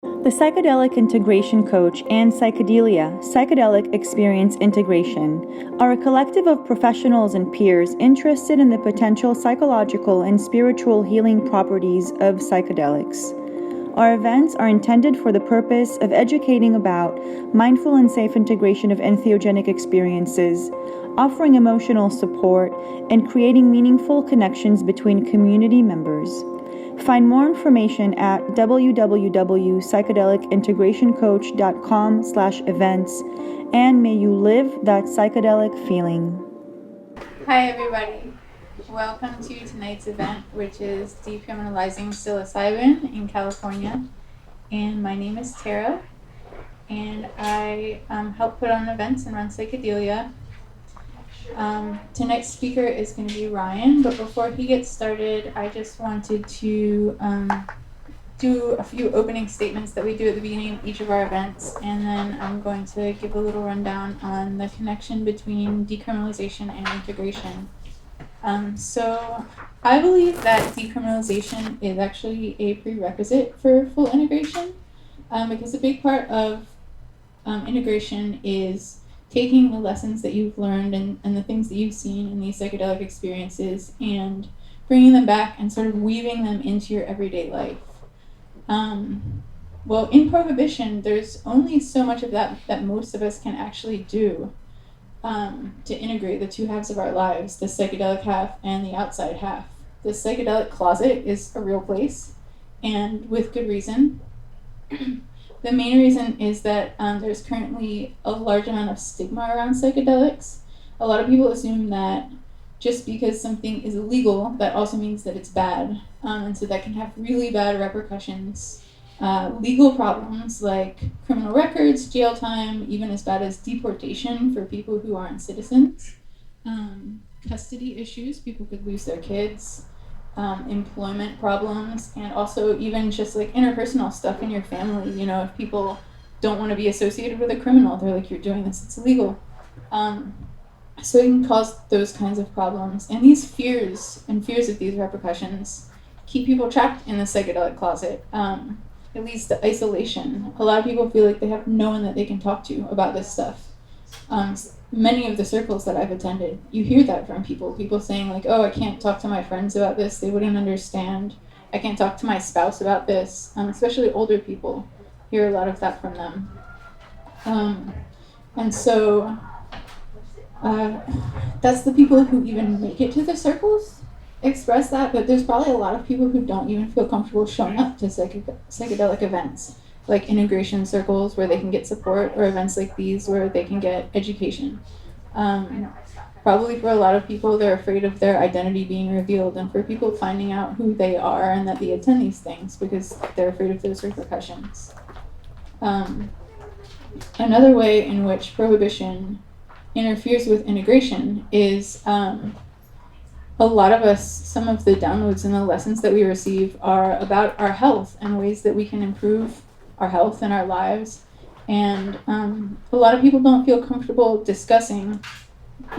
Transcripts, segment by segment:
The Psychedelic Integration Coach and PsychedeLiA, Psychedelic Experience Integration, are a collective of professionals and peers interested in the potential psychological and spiritual healing properties of psychedelics. Our events are intended for the purpose of educating about mindful and safe integration of entheogenic experiences, offering emotional support, and creating meaningful connections between community members. Find more information at www.psychedelicintegrationcoach.com/events, and may you live that psychedelic feeling. Hi everybody, welcome to tonight's event, which is Decriminalizing Psilocybin in California. And my name is Tara, and I help put on events and run PsychedeLiA. Tonight's speaker is going to be Ryan, but before he gets started, I just wanted to do a few opening statements that we do at the beginning of each of our events, and then I'm going to give a little rundown on the connection between decriminalization and integration. So I believe that decriminalization is actually a prerequisite for full integration, because a big part of integration is taking the lessons that you've learned and the things that you've seen in these psychedelic experiences and bringing them back and sort of weaving them into your everyday life. Well, in Prohibition, there's only so much of that most of us can actually do to integrate the two halves of our lives, the psychedelic half and the outside half. The psychedelic closet is a real place, and with good reason. The main reason is that there's currently a large amount of stigma around psychedelics. A lot of people assume that just because something is illegal, that also means that it's bad. And so that can have really bad repercussions. Legal problems like criminal records, jail time, even as bad as deportation for people who aren't citizens. Custody issues, people could lose their kids. Employment problems, and also even just like interpersonal stuff in your family. You know, if people don't want to be associated with a criminal, they're like, you're doing this, it's illegal. So it can cause those kinds of problems. And these fears of these repercussions keep people trapped in the psychedelic closet. It leads to isolation. A lot of people feel like they have no one that they can talk to about this stuff. Many of the circles that I've attended, you hear that from people saying like, oh, I can't talk to my friends about this, they wouldn't understand. I can't talk to my spouse about this. Especially older people, hear a lot of that from them. And so that's the people who even make it to the circles express that, but there's probably a lot of people who don't even feel comfortable showing up to psychedelic events, like integration circles where they can get support, or events like these where they can get education. Probably for a lot of people, they're afraid of their identity being revealed, and for people finding out who they are and that they attend these things because they're afraid of those repercussions. Another way in which Prohibition interferes with integration is a lot of us, some of the downloads and the lessons that we receive are about our health and ways that we can improve our health and our lives. And a lot of people don't feel comfortable discussing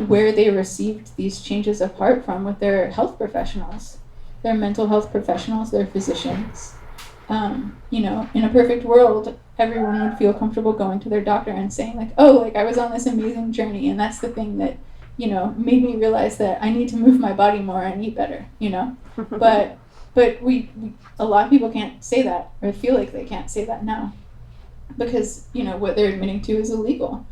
where they received these changes of heart from with their health professionals, their mental health professionals, their physicians. You know, in a perfect world, everyone would feel comfortable going to their doctor and saying like, oh, like I was on this amazing journey, and that's the thing that, you know, made me realize that I need to move my body more and eat better, you know? But we a lot of people can't say that, or feel like they can't say that now, because, you know, what they're admitting to is illegal.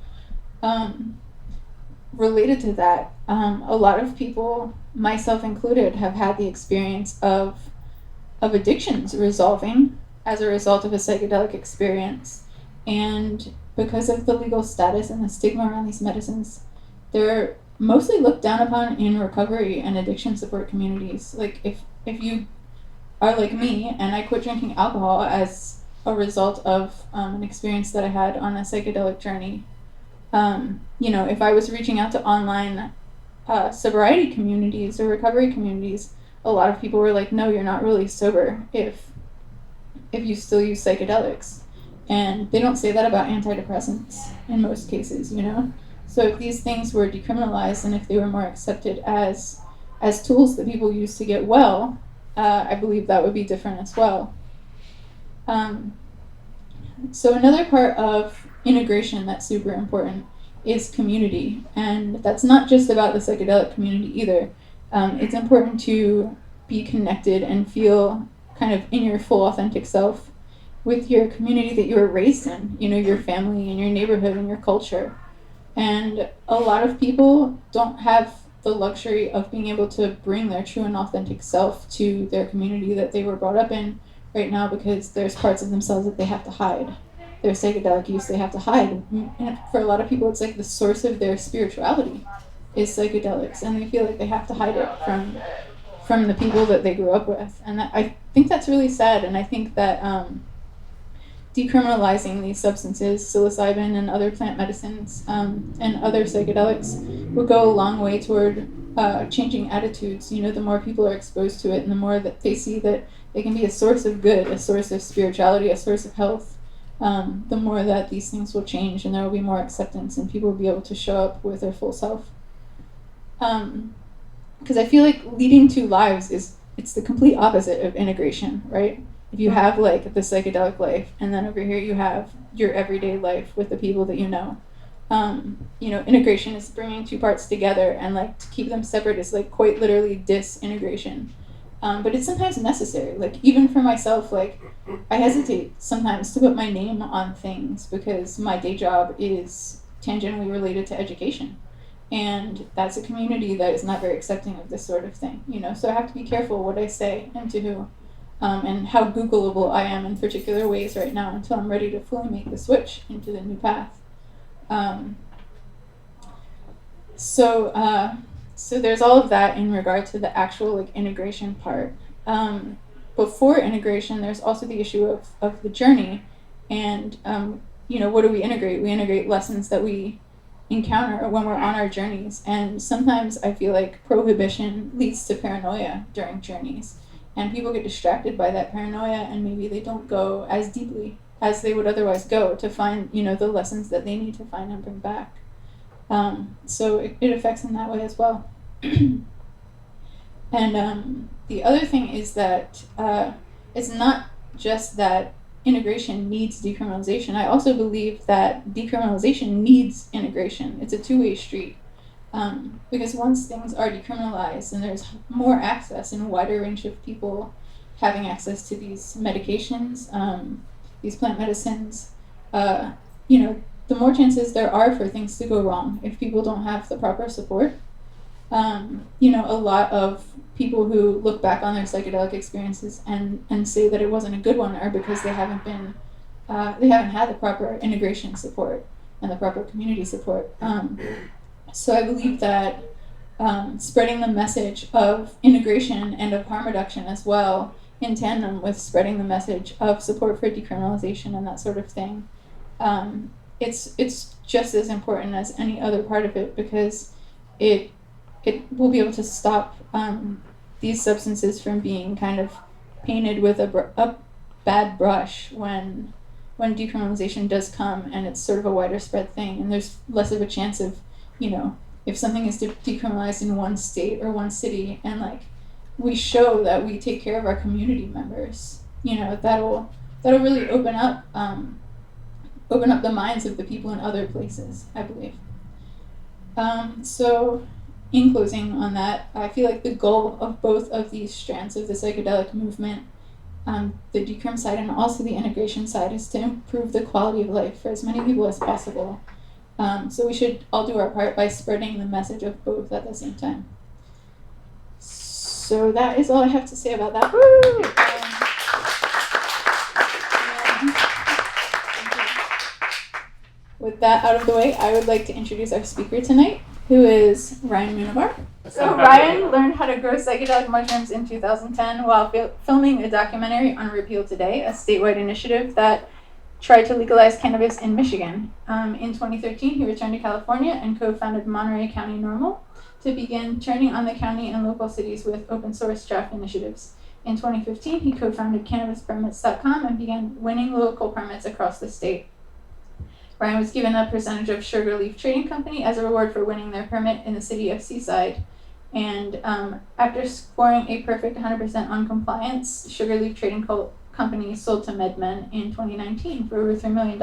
Related to that, a lot of people, myself included, have had the experience of addictions resolving as a result of a psychedelic experience. And because of the legal status and the stigma around these medicines, they're mostly looked down upon in recovery and addiction support communities. Like if you are like me and I quit drinking alcohol as a result of an experience that I had on a psychedelic journey, you know, if I was reaching out to online sobriety communities or recovery communities, a lot of people were like, no, you're not really sober if you still use psychedelics. And they don't say that about antidepressants in most cases, you know? So if these things were decriminalized and if they were more accepted as tools that people use to get well, I believe that would be different as well. So another part of integration that's super important is community, and that's not just about the psychedelic community either. It's important to be connected and feel kind of in your full authentic self with your community that you were raised in, your family and your neighborhood and your culture. And a lot of people don't have the luxury of being able to bring their true and authentic self to their community that they were brought up in right now, because there's parts of themselves that they have to hide. Their psychedelic use they have to hide. And for a lot of people, it's like the source of their spirituality is psychedelics, and they feel like they have to hide it from the people that they grew up with. And I think that's really sad, and I think that decriminalizing these substances, psilocybin and other plant medicines, and other psychedelics, would go a long way toward changing attitudes. The more people are exposed to it, and the more that they see that they can be a source of good, a source of spirituality, a source of health, the more that these things will change, and there will be more acceptance, and people will be able to show up with their full self. Because I feel like leading two lives it's the complete opposite of integration, right? If you have like the psychedelic life, and then over here you have your everyday life with the people that you know. Integration is bringing two parts together, and like to keep them separate is like quite literally disintegration. But it's sometimes necessary. Like even for myself, like I hesitate sometimes to put my name on things because my day job is tangentially related to education. And that's a community that is not very accepting of this sort of thing, so I have to be careful what I say and to who. And how Googleable I am in particular ways right now until I'm ready to fully make the switch into the new path. So there's all of that in regard to the actual like integration part. Before integration, there's also the issue of the journey, and what do we integrate? We integrate lessons that we encounter when we're on our journeys, and sometimes I feel like prohibition leads to paranoia during journeys. And people get distracted by that paranoia, and maybe they don't go as deeply as they would otherwise go to find, the lessons that they need to find and bring back. So it affects in that way as well. And the other thing is that it's not just that integration needs decriminalization. I also believe that decriminalization needs integration. It's a two-way street. Because once things are decriminalized and there's more access and a wider range of people having access to these medications, these plant medicines, the more chances there are for things to go wrong if people don't have the proper support. A lot of people who look back on their psychedelic experiences and say that it wasn't a good one are because they haven't had the proper integration support and the proper community support. So I believe that spreading the message of integration and of harm reduction as well, in tandem with spreading the message of support for decriminalization and that sort of thing, it's just as important as any other part of it, because it will be able to stop these substances from being kind of painted with a bad brush when decriminalization does come and it's sort of a wider spread thing, and there's less of a chance of, if something is decriminalized in one state or one city, and like we show that we take care of our community members, that'll really open up the minds of the people in other places, I believe. So in closing on that, I feel like the goal of both of these strands of the psychedelic movement, the decrim side and also the integration side, is to improve the quality of life for as many people as possible. So we should all do our part by spreading the message of both at the same time. So that is all I have to say about that. With that out of the way, I would like to introduce our speaker tonight, who is Ryan Munivar. So Ryan learned how to grow psychedelic mushrooms in 2010 while filming a documentary on Repeal Today, a statewide initiative that tried to legalize cannabis in Michigan. In 2013, he returned to California and co-founded Monterey County NORML to begin turning on the county and local cities with open source draft initiatives. In 2015, he co-founded CannabisPermits.com and began winning local permits across the state. Ryan was given a percentage of Sugar Leaf Trading Company as a reward for winning their permit in the city of Seaside. And after scoring a perfect 100% on compliance, Sugar Leaf Trading company sold to MedMen in 2019 for over $3 million.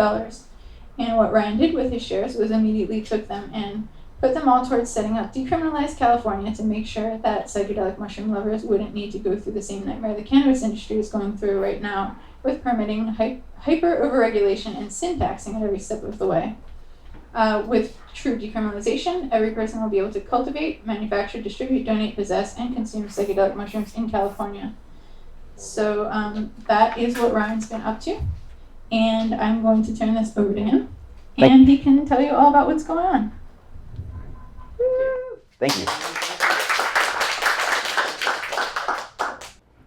And what Ryan did with his shares was immediately took them and put them all towards setting up Decriminalize California to make sure that psychedelic mushroom lovers wouldn't need to go through the same nightmare the cannabis industry is going through right now with permitting, hyper overregulation, and sin taxing at every step of the way. With true decriminalization, every person will be able to cultivate, manufacture, distribute, donate, possess, and consume psychedelic mushrooms in California. So that is what Ryan's been up to. And I'm going to turn this over to him. And he can tell you all about what's going on. Thank you.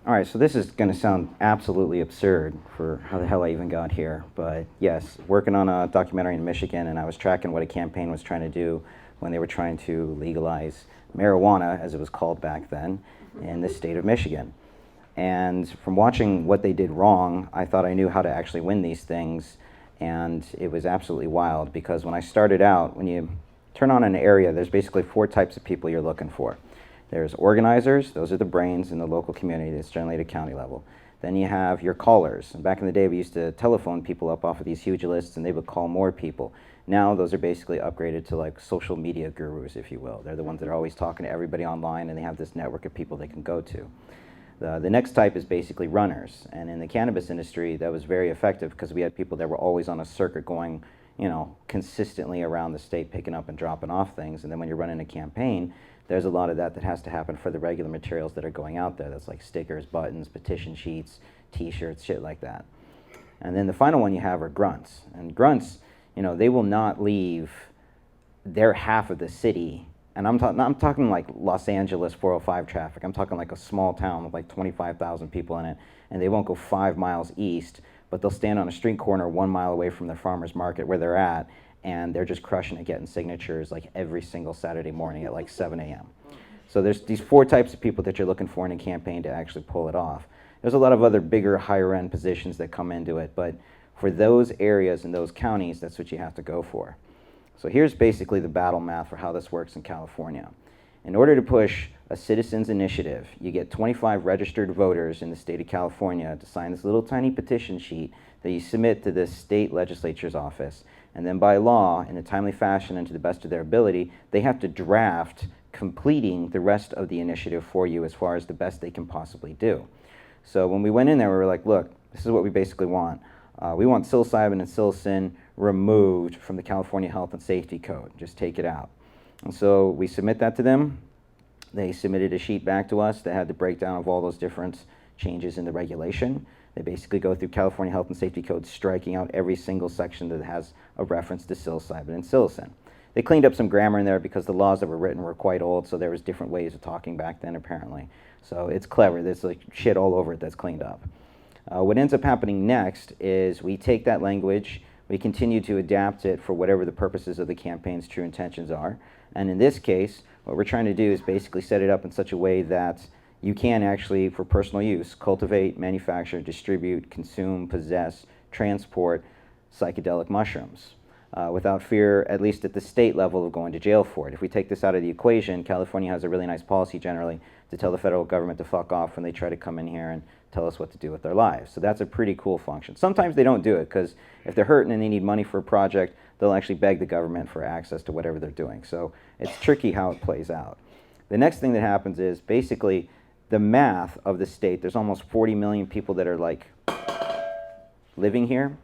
All right, so this is going to sound absolutely absurd for how the hell I even got here. But yes, working on a documentary in Michigan, and I was tracking what a campaign was trying to do when they were trying to legalize marijuana, as it was called back then, in the state of Michigan. And from watching what they did wrong, I thought I knew how to actually win these things. And it was absolutely wild, because when I started out, when you turn on an area, there's basically 4 types of people you're looking for. There's organizers, those are the brains in the local community, that's generally at a county level. Then you have your callers. And back in the day, we used to telephone people up off of these huge lists, and they would call more people. Now those are basically upgraded to like social media gurus, if you will. They're the ones that are always talking to everybody online, and they have this network of people they can go to. The next type is basically runners. And in the cannabis industry, that was very effective, because we had people that were always on a circuit going, you know, consistently around the state, picking up and dropping off things. And then when you're running a campaign, there's a lot of that has to happen for the regular materials that are going out there. That's like stickers, buttons, petition sheets, t-shirts, shit like that. And then the final one you have are grunts. And grunts, you know, they will not leave their half of the city. And I'm talking like Los Angeles 405 traffic. I'm talking like a small town with like 25,000 people in it, and they won't go 5 miles east, but they'll stand on a street corner 1 mile away from the farmer's market where they're at, and they're just crushing it, getting signatures like every single Saturday morning at like 7 a.m. So there's these 4 types of people that you're looking for in a campaign to actually pull it off. There's a lot of other bigger, higher end positions that come into it, but for those areas and those counties, that's what you have to go for. So here's basically the battle math for how this works in California. In order to push a citizens initiative, you get 25 registered voters in the state of California to sign this little tiny petition sheet that you submit to the state legislature's office. And then by law, in a timely fashion and to the best of their ability, they have to draft completing the rest of the initiative for you as far as the best they can possibly do. So when we went in there, we were like, look, this is what we basically want. We want psilocybin and psilocin removed from the California Health and Safety Code. Just take it out. And so we submit that to them. They submitted a sheet back to us that had the breakdown of all those different changes in the regulation. They basically go through California Health and Safety Code, striking out every single section that has a reference to psilocybin and psilocin. They cleaned up some grammar in there because the laws that were written were quite old, so there was different ways of talking back then, apparently. So it's clever. There's like shit all over it that's cleaned up. What ends up happening next is we take that language, we continue to adapt it for whatever the purposes of the campaign's true intentions are. And in this case, what we're trying to do is basically set it up in such a way that you can actually, for personal use, cultivate, manufacture, distribute, consume, possess, transport psychedelic mushrooms without fear, at least at the state level, of going to jail for it. If we take this out of the equation, California has a really nice policy generally to tell the federal government to fuck off when they try to come in here and tell us what to do with their lives. So that's a pretty cool function. Sometimes they don't do it, because if they're hurting and they need money for a project, they'll actually beg the government for access to whatever they're doing. So it's tricky how it plays out. The next thing that happens is basically the math of the state. There's almost 40 million people that are like living here.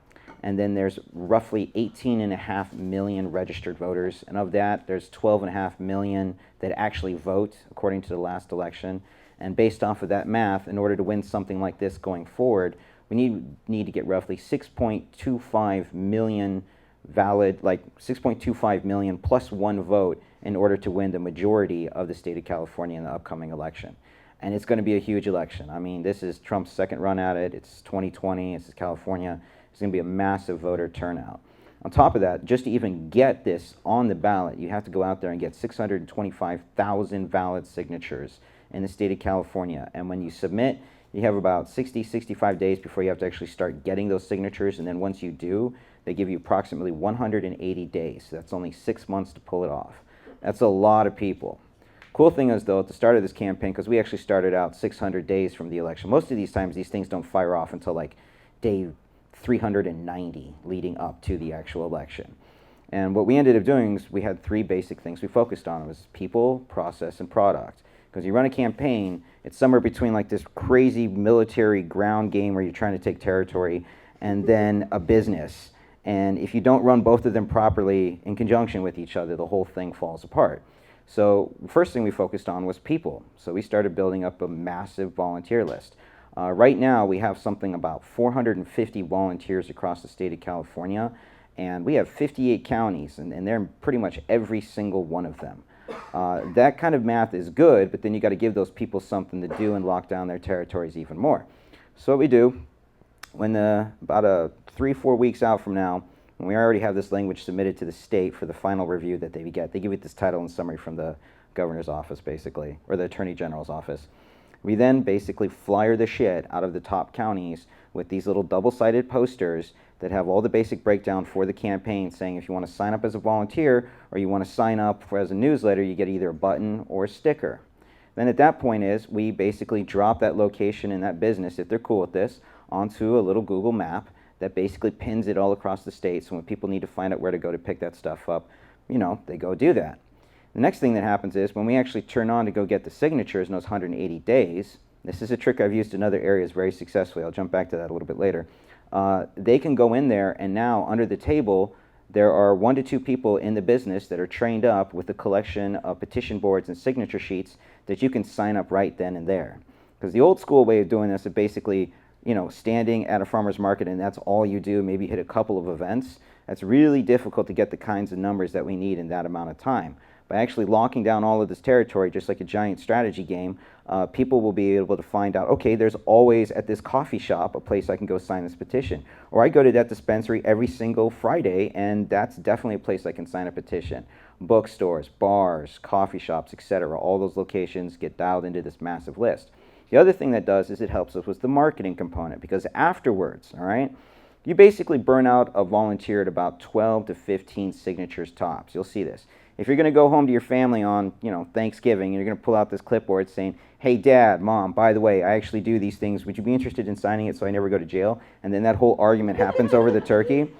And then there's roughly 18.5 million registered voters. And of that, there's 12.5 million that actually vote, according to the last election. And based off of that math, in order to win something like this going forward, we need to get roughly 6.25 million valid, like 6.25 million plus 1 vote in order to win the majority of the state of California in the upcoming election. And it's going to be a huge election. I mean, this is Trump's second run at it. It's 2020. It's California. It's going to be a massive voter turnout. On top of that, just to even get this on the ballot, you have to go out there and get 625,000 valid signatures in the state of California. And when you submit, you have about 60, 65 days before you have to actually start getting those signatures. And then once you do, they give you approximately 180 days. So that's only 6 months to pull it off. That's a lot of people. Cool thing is, though, at the start of this campaign, because we actually started out 600 days from the election, most of these times these things don't fire off until like day 390 leading up to the actual election. And what we ended up doing is we had three basic things we focused on. It was people, process, and product. Because you run a campaign, it's somewhere between like this crazy military ground game where you're trying to take territory and then a business. And if you don't run both of them properly in conjunction with each other, the whole thing falls apart. So the first thing we focused on was people. So we started building up a massive volunteer list. Right now, we have something about 450 volunteers across the state of California, and we have 58 counties, and they're in pretty much every single one of them. That kind of math is good, but then you got to give those people something to do and lock down their territories even more. So what we do, when about 3-4 weeks out from now, when we already have this language submitted to the state for the final review that they get, they give it this title and summary from the governor's office, basically, or the attorney general's office. We then basically flyer the shit out of the top counties with these little double-sided posters that have all the basic breakdown for the campaign, saying if you want to sign up as a volunteer or you want to sign up as a newsletter, you get either a button or a sticker. Then at that point we basically drop that location and that business, if they're cool with this, onto a little Google map that basically pins it all across the state, so when people need to find out where to go to pick that stuff up, they go do that. The next thing that happens is when we actually turn on to go get the signatures in those 180 days, this is a trick I've used in other areas very successfully, I'll jump back to that a little bit later, they can go in there and now under the table there are 1 to 2 people in the business that are trained up with a collection of petition boards and signature sheets that you can sign up right then and there. Because the old school way of doing this is basically standing at a farmer's market and that's all you do, maybe hit a couple of events. That's really difficult to get the kinds of numbers that we need in that amount of time. By actually locking down all of this territory, just like a giant strategy game, people will be able to find out, okay, there's always at this coffee shop a place I can go sign this petition. Or I go to that dispensary every single Friday, and that's definitely a place I can sign a petition. Bookstores, bars, coffee shops, etc. All those locations get dialed into this massive list. The other thing that does is it helps us with the marketing component, because afterwards, all right, you basically burn out a volunteer at about 12 to 15 signatures tops. You'll see this. If you're going to go home to your family on, Thanksgiving, and you're going to pull out this clipboard saying, hey, Dad, Mom, by the way, I actually do these things. Would you be interested in signing it so I never go to jail? And then that whole argument happens over the turkey.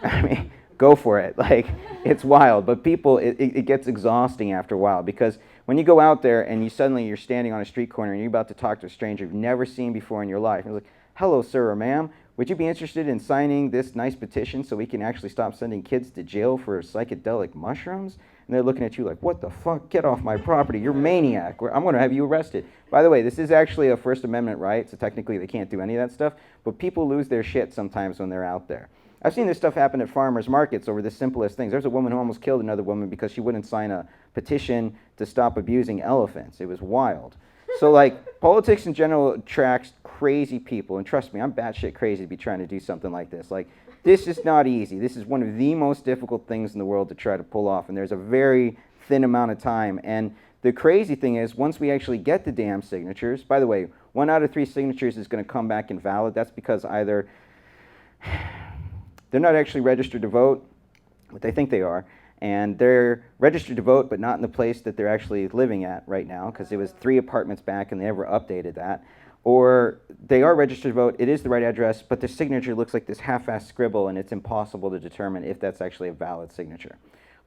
I mean, go for it. Like, it's wild. But people, it gets exhausting after a while, because when you go out there and you're standing on a street corner and you're about to talk to a stranger you've never seen before in your life, and you're like, hello, sir or ma'am, would you be interested in signing this nice petition so we can actually stop sending kids to jail for psychedelic mushrooms? And they're looking at you like, what the fuck? Get off my property. You're a maniac. I'm going to have you arrested. By the way, this is actually a First Amendment right, so technically they can't do any of that stuff, but people lose their shit sometimes when they're out there. I've seen this stuff happen at farmers markets over the simplest things. There's a woman who almost killed another woman because she wouldn't sign a petition to stop abusing elephants. It was wild. So politics in general attracts crazy people, and trust me, I'm batshit crazy to be trying to do something like this. This is not easy. This is one of the most difficult things in the world to try to pull off, and there's a very thin amount of time. And the crazy thing is, once we actually get the damn signatures, by the way, 1 out of 3 signatures is going to come back invalid. That's because either they're not actually registered to vote, but they think they are, and they're registered to vote but not in the place that they're actually living at right now, because it was 3 apartments back and they never updated that. Or they are registered to vote, it is the right address, but their signature looks like this half-assed scribble and it's impossible to determine if that's actually a valid signature.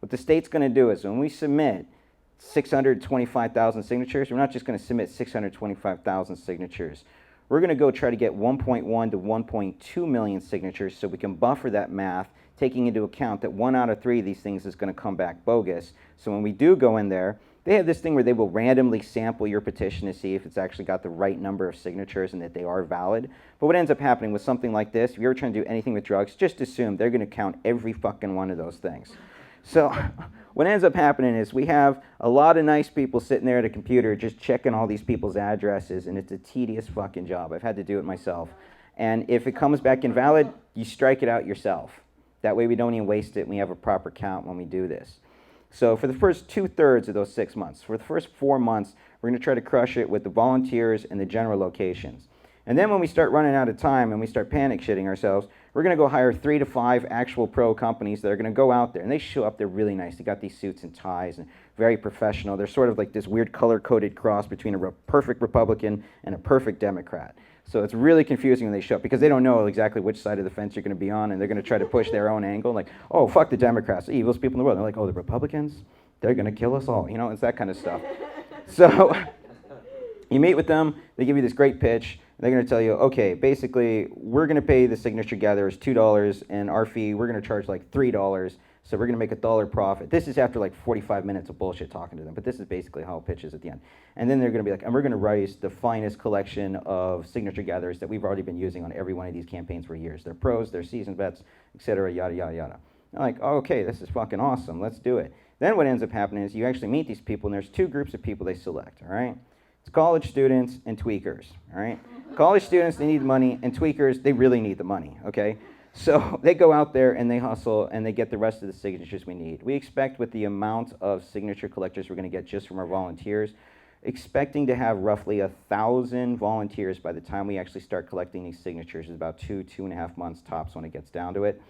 What the state's going to do is when we submit 625,000 signatures, we're not just going to submit 625,000 signatures. We're going to go try to get 1.1 to 1.2 million signatures so we can buffer that math, taking into account that 1 out of 3 of these things is going to come back bogus. So when we do go in there, they have this thing where they will randomly sample your petition to see if it's actually got the right number of signatures and that they are valid. But what ends up happening with something like this, if you're ever trying to do anything with drugs, just assume they're going to count every fucking one of those things. So what ends up happening is we have a lot of nice people sitting there at a computer just checking all these people's addresses, and it's a tedious fucking job. I've had to do it myself. And if it comes back invalid, you strike it out yourself. That way we don't even waste it and we have a proper count when we do this. So for the first 2/3 of those 6 months, for the first 4 months, we're going to try to crush it with the volunteers and the general locations. And then when we start running out of time and we start panic shitting ourselves, we're going to go hire 3 to 5 actual pro companies that are going to go out there, and they show up, they're really nice. They got these suits and ties and very professional. They're sort of like this weird color-coded cross between a perfect Republican and a perfect Democrat. So it's really confusing when they show up because they don't know exactly which side of the fence you're going to be on, and they're going to try to push their own angle, like, oh, fuck the Democrats, the evilest people in the world. And they're like, oh, the Republicans, they're going to kill us all. You know, it's that kind of stuff. So you meet with them, they give you this great pitch. They're going to tell you, okay, basically, we're going to pay the signature gatherers $2, and our fee, we're going to charge like $3, so we're going to make $1 profit. This is after like 45 minutes of bullshit talking to them, but this is basically how it pitches at the end. And then they're going to be like, and we're going to raise the finest collection of signature gatherers that we've already been using on every one of these campaigns for years. They're pros, they're seasoned vets, et cetera, yada, yada, yada. They're like, oh, okay, this is fucking awesome, let's do it. Then what ends up happening is you actually meet these people, and there's 2 groups of people they select, all right? It's college students and tweakers, all right? College students, they need the money, and tweakers, they really need the money, okay? So they go out there and they hustle and they get the rest of the signatures we need. We expect with the amount of signature collectors we're going to get just from our volunteers, expecting to have roughly 1,000 volunteers by the time we actually start collecting these signatures is about 2.5 months tops when it gets down to it.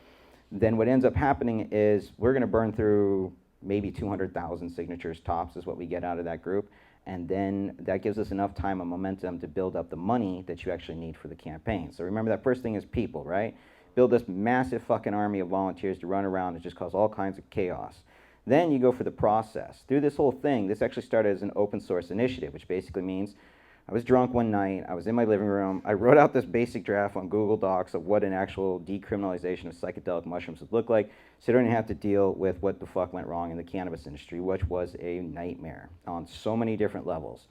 Then what ends up happening is we're going to burn through maybe 200,000 signatures tops is what we get out of that group. And then that gives us enough time and momentum to build up the money that you actually need for the campaign. So remember, that first thing is people, right? Build this massive fucking army of volunteers to run around and just cause all kinds of chaos. Then you go for the process. Through this whole thing, this actually started as an open source initiative, which basically means I was drunk one night, I was in my living room, I wrote out this basic draft on Google Docs of what an actual decriminalization of psychedelic mushrooms would look like, so you don't have to deal with what the fuck went wrong in the cannabis industry, which was a nightmare on so many different levels.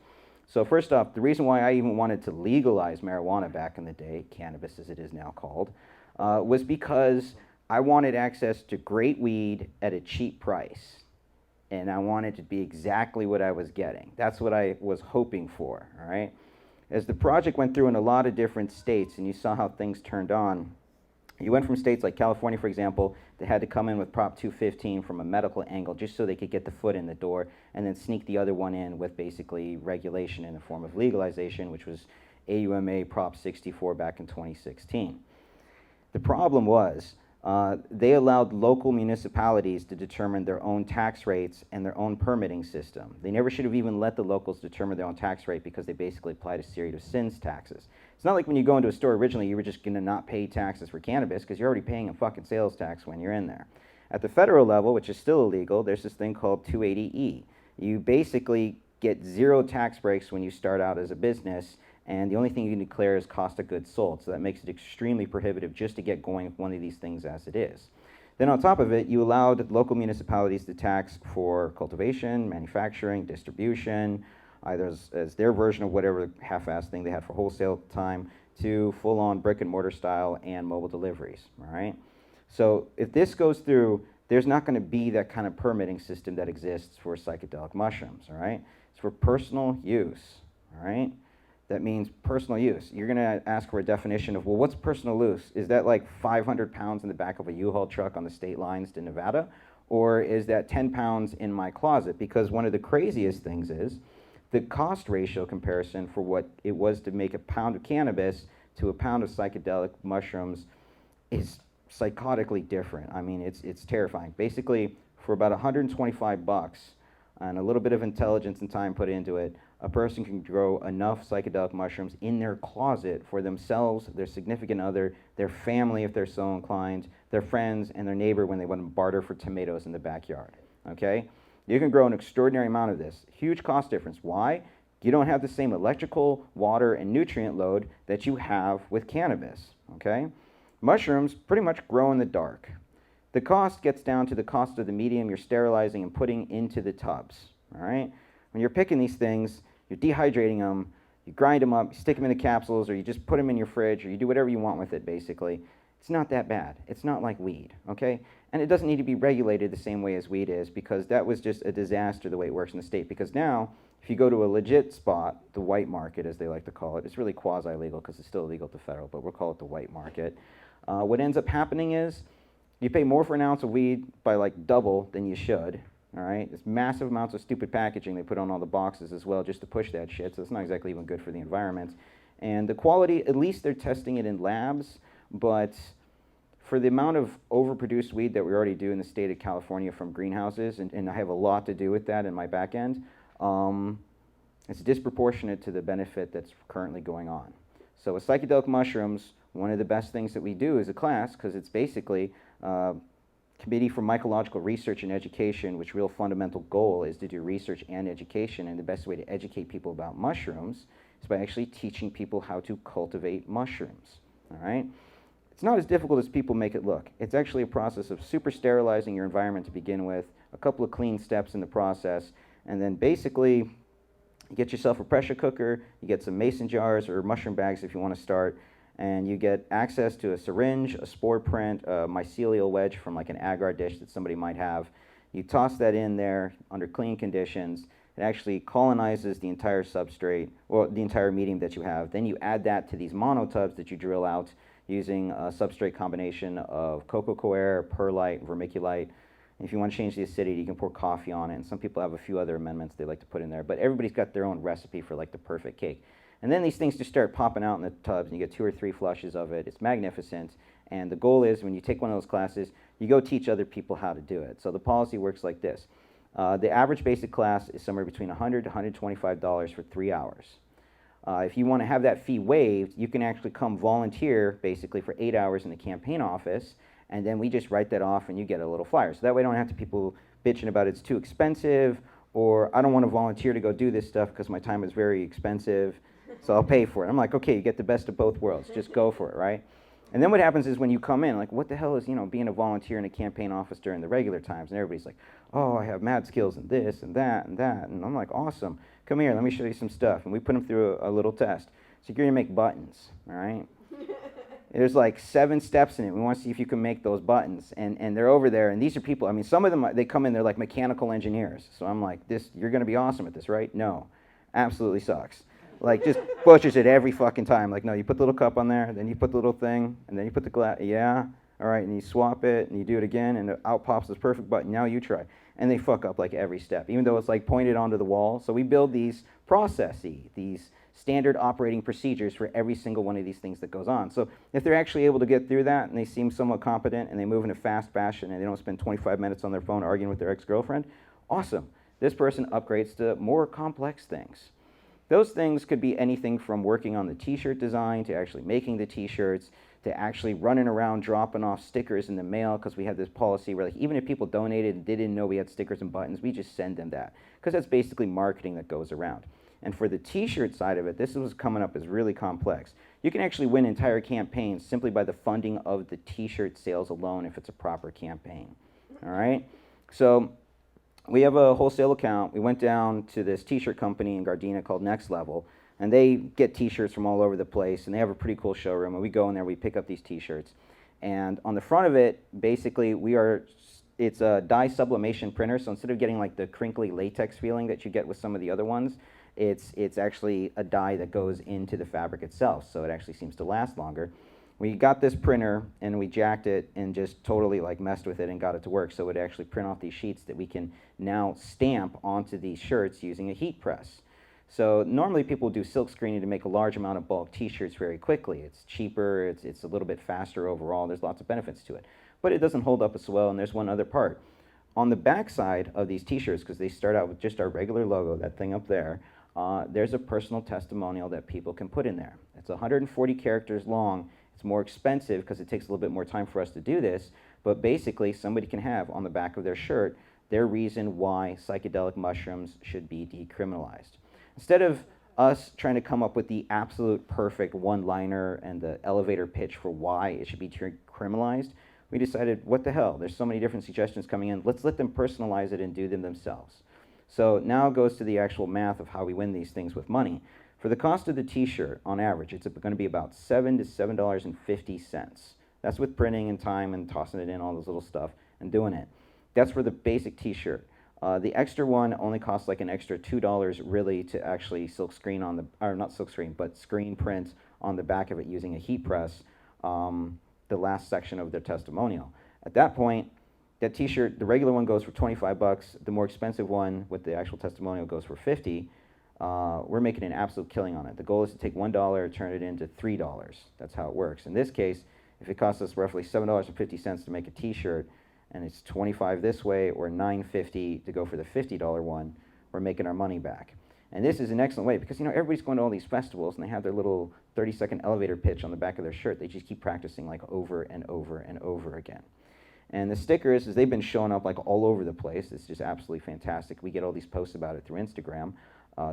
So first off, the reason why I even wanted to legalize marijuana back in the day, cannabis as it is now called, was because I wanted access to great weed at a cheap price. And I wanted to be exactly what I was getting. That's what I was hoping for, all right? As the project went through in a lot of different states and you saw how things turned on, you went from states like California, for example, that had to come in with Prop 215 from a medical angle just so they could get the foot in the door and then sneak the other one in with basically regulation in the form of legalization, which was AUMA Prop 64 back in 2016. The problem was they allowed local municipalities to determine their own tax rates and their own permitting system. They never should have even let the locals determine their own tax rate because they basically applied a series of sins taxes. It's not like when you go into a store originally, you were just going to not pay taxes for cannabis because you're already paying a fucking sales tax when you're in there. At the federal level, which is still illegal, there's this thing called 280E. You basically get 0 tax breaks when you start out as a business, and the only thing you can declare is cost of goods sold. So that makes it extremely prohibitive just to get going with one of these things as it is. Then on top of it, you allowed local municipalities to tax for cultivation, manufacturing, distribution, either as their version of whatever half-assed thing they had for wholesale at the time, to full-on brick-and-mortar style and mobile deliveries, all right? So if this goes through, there's not going to be that kind of permitting system that exists for psychedelic mushrooms, all right? It's for personal use, all right? That means personal use. You're going to ask for a definition of, well, what's personal use? Is that like 500 pounds in the back of a U-Haul truck on the state lines to Nevada? Or is that 10 pounds in my closet? Because one of the craziest things is the cost ratio comparison for what it was to make a pound of cannabis to a pound of psychedelic mushrooms is psychotically different. I mean, it's terrifying. Basically, for about 125 bucks and a little bit of intelligence and time put into it, a person can grow enough psychedelic mushrooms in their closet for themselves, their significant other, their family if they're so inclined, their friends, and their neighbor when they want to barter for tomatoes in the backyard, okay? You can grow an extraordinary amount of this. Huge cost difference. Why? You don't have the same electrical, water, and nutrient load that you have with cannabis, okay? Mushrooms pretty much grow in the dark. The cost gets down to the cost of the medium you're sterilizing and putting into the tubs, all right? When you're picking these things, you're dehydrating them, you grind them up, you stick them into capsules, or you just put them in your fridge, or you do whatever you want with it, basically. It's not that bad. It's not like weed, okay? And it doesn't need to be regulated the same way as weed is, because that was just a disaster the way it works in the state. Because now, if you go to a legit spot, the white market, as they like to call it, it's really quasi-legal because it's still illegal to federal, but we'll call it the white market. What ends up happening is you pay more for an ounce of weed by like double than you should. All right, it's massive amounts of stupid packaging they put on all the boxes as well just to push that shit, so it's not exactly even good for the environment. And the quality, at least they're testing it in labs, but for the amount of overproduced weed that we already do in the state of California from greenhouses, and I have a lot to do with that in my back end, it's disproportionate to the benefit that's currently going on. So with psychedelic mushrooms, one of the best things that we do as a class, because it's basically Committee for Mycological Research and Education, which real fundamental goal is to do research and education, and the best way to educate people about mushrooms is by actually teaching people how to cultivate mushrooms, all right? It's not as difficult as people make it look. It's actually a process of super sterilizing your environment to begin with, a couple of clean steps in the process, and then basically you get yourself a pressure cooker, you get some mason jars or mushroom bags if you want to start, and you get access to a syringe, a spore print, a mycelial wedge from like an agar dish that somebody might have. You toss that in there under clean conditions. It actually colonizes the entire substrate, or the entire medium that you have. Then you add that to these monotubs that you drill out using a substrate combination of cocoa coir, perlite, vermiculite. And if you want to change the acidity, you can pour coffee on it. And some people have a few other amendments they like to put in there. But everybody's got their own recipe for like the perfect cake. And then these things just start popping out in the tubs, and you get 2 or 3 flushes of it. It's magnificent. And the goal is, when you take one of those classes, you go teach other people how to do it. So the policy works like this. The average basic class is somewhere between $100 to $125 for 3 hours. If you want to have that fee waived, you can actually come volunteer basically for 8 hours in the campaign office, and then we just write that off and you get a little flyer. So that way I don't have to people bitching about it's too expensive, or I don't want to volunteer to go do this stuff because my time is very expensive, so I'll pay for it. I'm like, okay, you get the best of both worlds. Just go for it, right? And then what happens is when you come in, like, what the hell is, being a volunteer in a campaign office during the regular times? And everybody's like, oh, I have mad skills in this and that and that. And I'm like, awesome. Come here, let me show you some stuff. And we put them through a little test. So you're going to make buttons, all right? There's like 7 steps in it. We want to see if you can make those buttons. And they're over there. And these are people, some of them, they come in, they're like mechanical engineers. So I'm like, you're going to be awesome at this, right? No, absolutely sucks. Like, just butchers it every fucking time. Like, no, you put the little cup on there, then you put the little thing, and then you put the glass. Yeah, all right, and you swap it, and you do it again, and out pops this perfect button. Now you try. And they fuck up like every step, even though it's like pointed onto the wall. So we build these processes, these standard operating procedures for every single one of these things that goes on. So if they're actually able to get through that, and they seem somewhat competent, and they move in a fast fashion, and they don't spend 25 minutes on their phone arguing with their ex-girlfriend, awesome. This person upgrades to more complex things. Those things could be anything from working on the t-shirt design to actually making the t-shirts to actually running around dropping off stickers in the mail, because we have this policy where, like, even if people donated and didn't know we had stickers and buttons, we just send them that, because that's basically marketing that goes around. And for the t-shirt side of it, this was coming up as really complex. You can actually win entire campaigns simply by the funding of the t-shirt sales alone if it's a proper campaign, all right? So we have a wholesale account. We went down to this t-shirt company in Gardena called Next Level, and they get t-shirts from all over the place, and they have a pretty cool showroom, and we go in there, we pick up these t-shirts. And on the front of it, basically, it's a dye sublimation printer, so instead of getting like the crinkly latex feeling that you get with some of the other ones, it's actually a dye that goes into the fabric itself, so it actually seems to last longer. We got this printer and we jacked it and just totally like messed with it and got it to work, so it actually print off these sheets that we can now stamp onto these shirts using a heat press. So normally people do silk screening to make a large amount of bulk t-shirts very quickly. It's cheaper, it's a little bit faster overall, there's lots of benefits to it. But it doesn't hold up as well, and there's one other part. On the back side of these t-shirts, because they start out with just our regular logo, that thing up there, there's a personal testimonial that people can put in there. It's 140 characters long. It's more expensive because it takes a little bit more time for us to do this, but basically somebody can have on the back of their shirt their reason why psychedelic mushrooms should be decriminalized. Instead of us trying to come up with the absolute perfect one-liner and the elevator pitch for why it should be decriminalized, we decided, what the hell, there's so many different suggestions coming in, let's let them personalize it and do them themselves. So now it goes to the actual math of how we win these things with money. For the cost of the t-shirt, on average, it's going to be about $7 to $7.50. That's with printing and time and tossing it in, all this little stuff, and doing it. That's for the basic t-shirt. The extra one only costs like an extra $2 really to actually silk screen on the, or not silk screen, but screen print on the back of it using a heat press, the last section of their testimonial. At that point, that t-shirt, the regular one goes for 25 bucks, the more expensive one with the actual testimonial goes for 50. We're making an absolute killing on it. The goal is to take $1, turn it into $3. That's how it works. In this case, if it costs us roughly $7.50 to make a t-shirt, and it's $25 this way or $9.50 to go for the $50 one, we're making our money back. And this is an excellent way because, you know, everybody's going to all these festivals and they have their little 30-second elevator pitch on the back of their shirt. They just keep practicing like over and over and over again. And the stickers, they've been showing up like all over the place. It's just absolutely fantastic. We get all these posts about it through Instagram.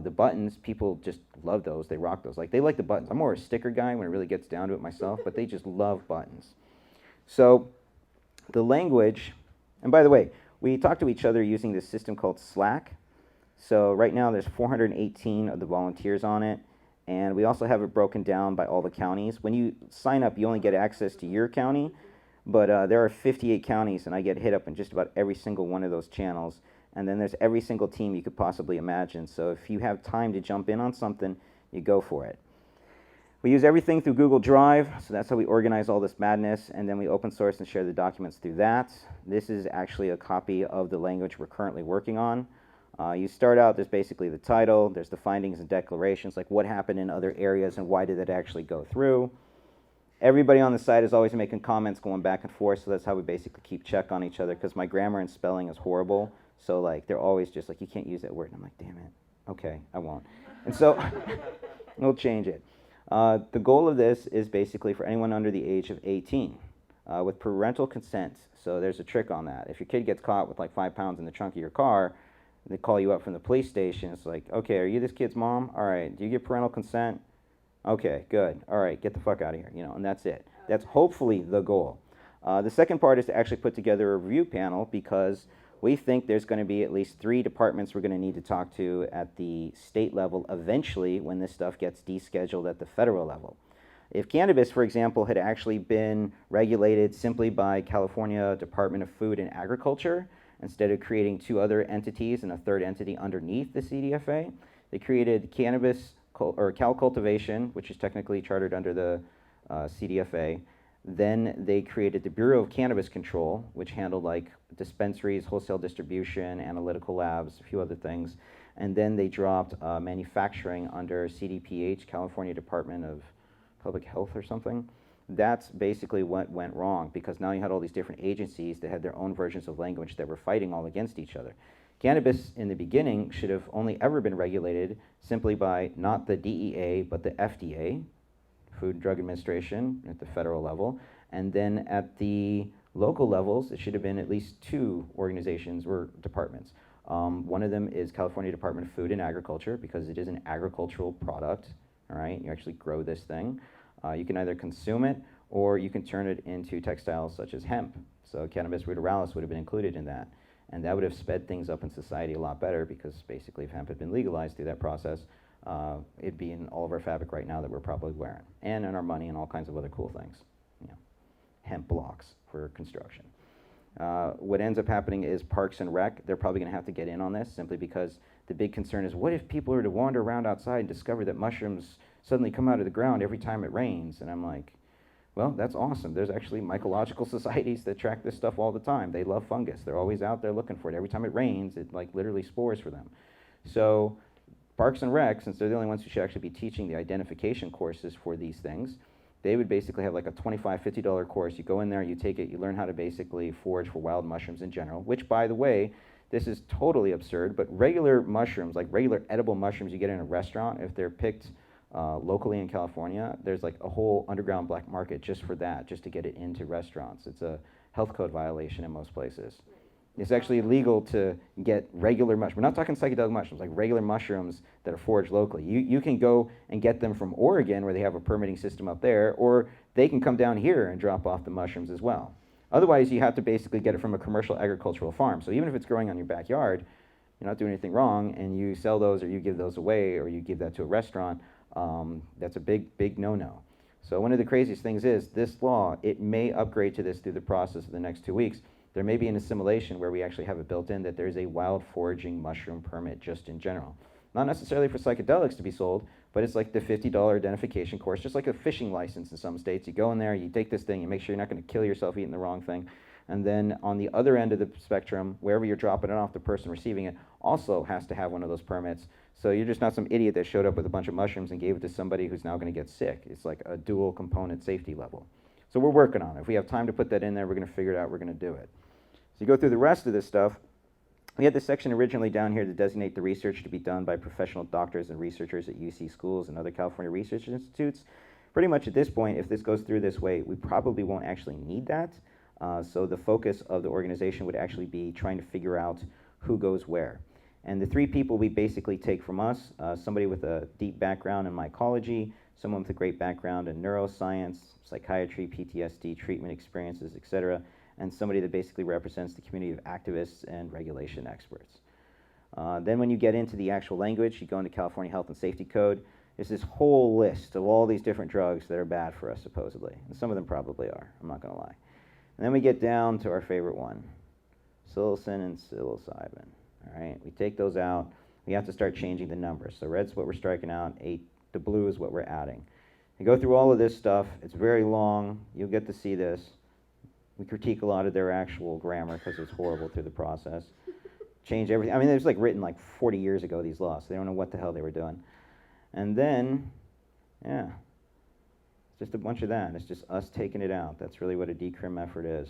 The buttons, people just love those. They rock those. Like, they like the buttons. I'm more a sticker guy when it really gets down to it myself, but they just love buttons. So the language, and by the way, we talk to each other using this system called Slack. So right now there's 418 of the volunteers on it, and we also have it broken down by all the counties. When you sign up, you only get access to your county, but there are 58 counties, and I get hit up in just about every single one of those channels. And then there's every single team you could possibly imagine. So if you have time to jump in on something, you go for it. We use everything through Google Drive, so that's how we organize all this madness, and then we open source and share the documents through that. This is actually a copy of the language we're currently working on. You start out, there's basically the title, there's the findings and declarations, like what happened in other areas and why did it actually go through. Everybody on the site is always making comments going back and forth, so that's how we basically keep check on each other, because my grammar and spelling is horrible, so like they're always just like, you can't use that word, and I'm like, damn it, okay, I won't. And so we'll change it. The goal of this is basically for anyone under the age of 18 with parental consent. So there's a trick on that. If your kid gets caught with like 5 pounds in the trunk of your car, they call you up from the police station. It's like, okay, are you this kid's mom? All right, do you give parental consent? Okay, good. All right, get the fuck out of here, you know, and that's it. That's hopefully the goal. The second part is to actually put together a review panel, because we think there's going to be at least 3 departments we're going to need to talk to at the state level eventually when this stuff gets descheduled at the federal level. If cannabis, for example, had actually been regulated simply by California Department of Food and Agriculture, instead of creating 2 other entities and a 3rd entity underneath the CDFA, they created cannabis or Cal Cultivation, which is technically chartered under the CDFA. Then they created the Bureau of Cannabis Control, which handled like dispensaries, wholesale distribution, analytical labs, a few other things. And then they dropped manufacturing under CDPH, California Department of Public Health or something. That's basically what went wrong, because now you had all these different agencies that had their own versions of language that were fighting all against each other. Cannabis in the beginning should have only ever been regulated simply by not the DEA, but the FDA, Food and Drug Administration, at the federal level. And then at the local levels, it should have been at least 2 organizations or departments. One of them is California Department of Food and Agriculture, because it is an agricultural product, all right? You actually grow this thing. You can either consume it, or you can turn it into textiles such as hemp. So cannabis ruderalis would have been included in that. And that would have sped things up in society a lot better, because basically if hemp had been legalized through that process, it'd be in all of our fabric right now that we're probably wearing, and in our money and all kinds of other cool things. You know, hemp blocks for construction. What ends up happening is Parks and Rec, they're probably going to have to get in on this, simply because the big concern is, what if people are to wander around outside and discover that mushrooms suddenly come out of the ground every time it rains? And I'm like, well, that's awesome. There's actually mycological societies that track this stuff all the time. They love fungus. They're always out there looking for it. Every time it rains, it like literally spores for them. So Parks and Rec, since they're the only ones who should actually be teaching the identification courses for these things, they would basically have like a $25, $50 course. You go in there, you take it, you learn how to basically forage for wild mushrooms in general, which, by the way, this is totally absurd, but regular mushrooms, like regular edible mushrooms you get in a restaurant, if they're picked locally in California, there's like a whole underground black market just for that, just to get it into restaurants. It's a health code violation in most places. It's actually illegal to get regular mushrooms. We're not talking psychedelic mushrooms, like regular mushrooms that are foraged locally. You can go and get them from Oregon, where they have a permitting system up there, or they can come down here and drop off the mushrooms as well. Otherwise, you have to basically get it from a commercial agricultural farm. So even if it's growing on your backyard, you're not doing anything wrong, and you sell those or you give those away or you give that to a restaurant, that's a big, big no-no. So one of the craziest things is this law, it may upgrade to this through the process of the next 2 weeks. There may be an assimilation where we actually have it built in that there's a wild foraging mushroom permit just in general. Not necessarily for psychedelics to be sold, but it's like the $50 identification course, just like a fishing license in some states. You go in there, you take this thing, you make sure you're not going to kill yourself eating the wrong thing. And then on the other end of the spectrum, wherever you're dropping it off, the person receiving it also has to have one of those permits. So you're just not some idiot that showed up with a bunch of mushrooms and gave it to somebody who's now going to get sick. It's like a dual component safety level. So we're working on it. If we have time to put that in there, we're going to figure it out, we're going to do it. So you go through the rest of this stuff. We had this section originally down here to designate the research to be done by professional doctors and researchers at UC schools and other California research institutes. Pretty much at this point, if this goes through this way, we probably won't actually need that. So the focus of the organization would actually be trying to figure out who goes where. And the 3 people we basically take from us, somebody with a deep background in mycology, someone with a great background in neuroscience, psychiatry, PTSD, treatment experiences, etc., and somebody that basically represents the community of activists and regulation experts. Then when you get into the actual language, you go into California Health and Safety Code, there's this whole list of all these different drugs that are bad for us, supposedly. And some of them probably are, I'm not going to lie. And then we get down to our favorite one, psilocin and psilocybin. All right, we take those out. We have to start changing the numbers. So red's what we're striking out, the blue is what we're adding. You go through all of this stuff. It's very long. You'll get to see this. We critique a lot of their actual grammar because it's horrible through the process. Change everything. I mean, it was like written like 40 years ago, these laws. So they don't know what the hell they were doing. And then, yeah, it's just a bunch of that. It's just us taking it out. That's really what a decrim effort is.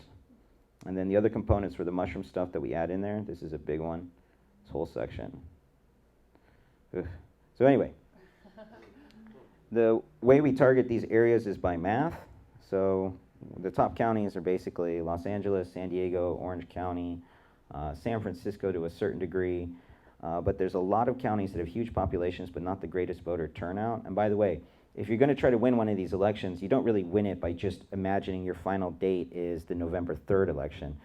And then the other components for the mushroom stuff that we add in there, this is a big one, this whole section. Ugh. So anyway, the way we target these areas is by math. So the top counties are basically Los Angeles, San Diego, Orange County, San Francisco to a certain degree. But there's a lot of counties that have huge populations but not the greatest voter turnout. And by the way, if you're going to try to win one of these elections, you don't really win it by just imagining your final date is the November 3rd election.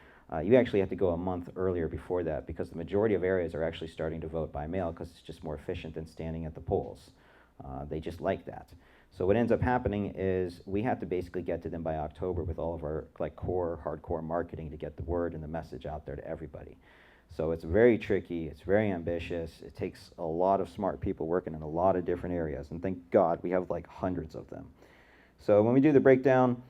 You actually have to go a month earlier before that because the majority of areas are actually starting to vote by mail because it's just more efficient than standing at the polls. They just like that. So what ends up happening is we have to basically get to them by October with all of our core, hardcore marketing to get the word and the message out there to everybody. So it's very tricky, it's very ambitious, it takes a lot of smart people working in a lot of different areas, and thank God we have like hundreds of them. So when we do the breakdown,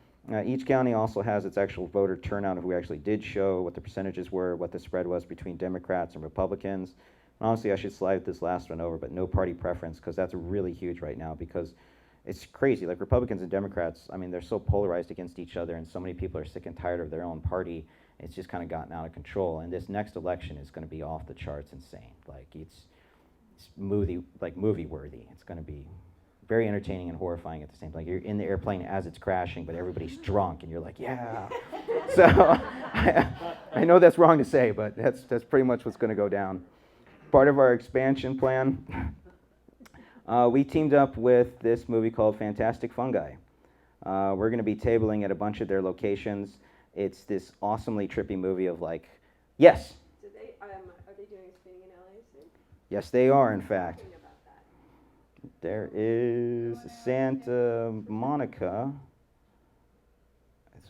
each county also has its actual voter turnout of who actually did show, what the percentages were, what the spread was between Democrats and Republicans. And honestly, I should slide this last one over, but no party preference, because that's really huge right now, because it's crazy. Like Republicans and Democrats, I mean, they're so polarized against each other, and so many people are sick and tired of their own party. It's just kind of gotten out of control, and this next election is going to be off the charts insane. Like it's movie worthy. It's going to be very entertaining and horrifying at the same time. Like you're in the airplane as it's crashing, but everybody's drunk, and you're like, yeah. So I know that's wrong to say, but that's pretty much what's going to go down. Part of our expansion plan, we teamed up with this movie called Fantastic Fungi. We're going to be tabling at a bunch of their locations. It's this awesomely trippy movie of like, yes? Are they doing a screening in LA soon? Yes, they are, in fact. About that. There is Santa Monica.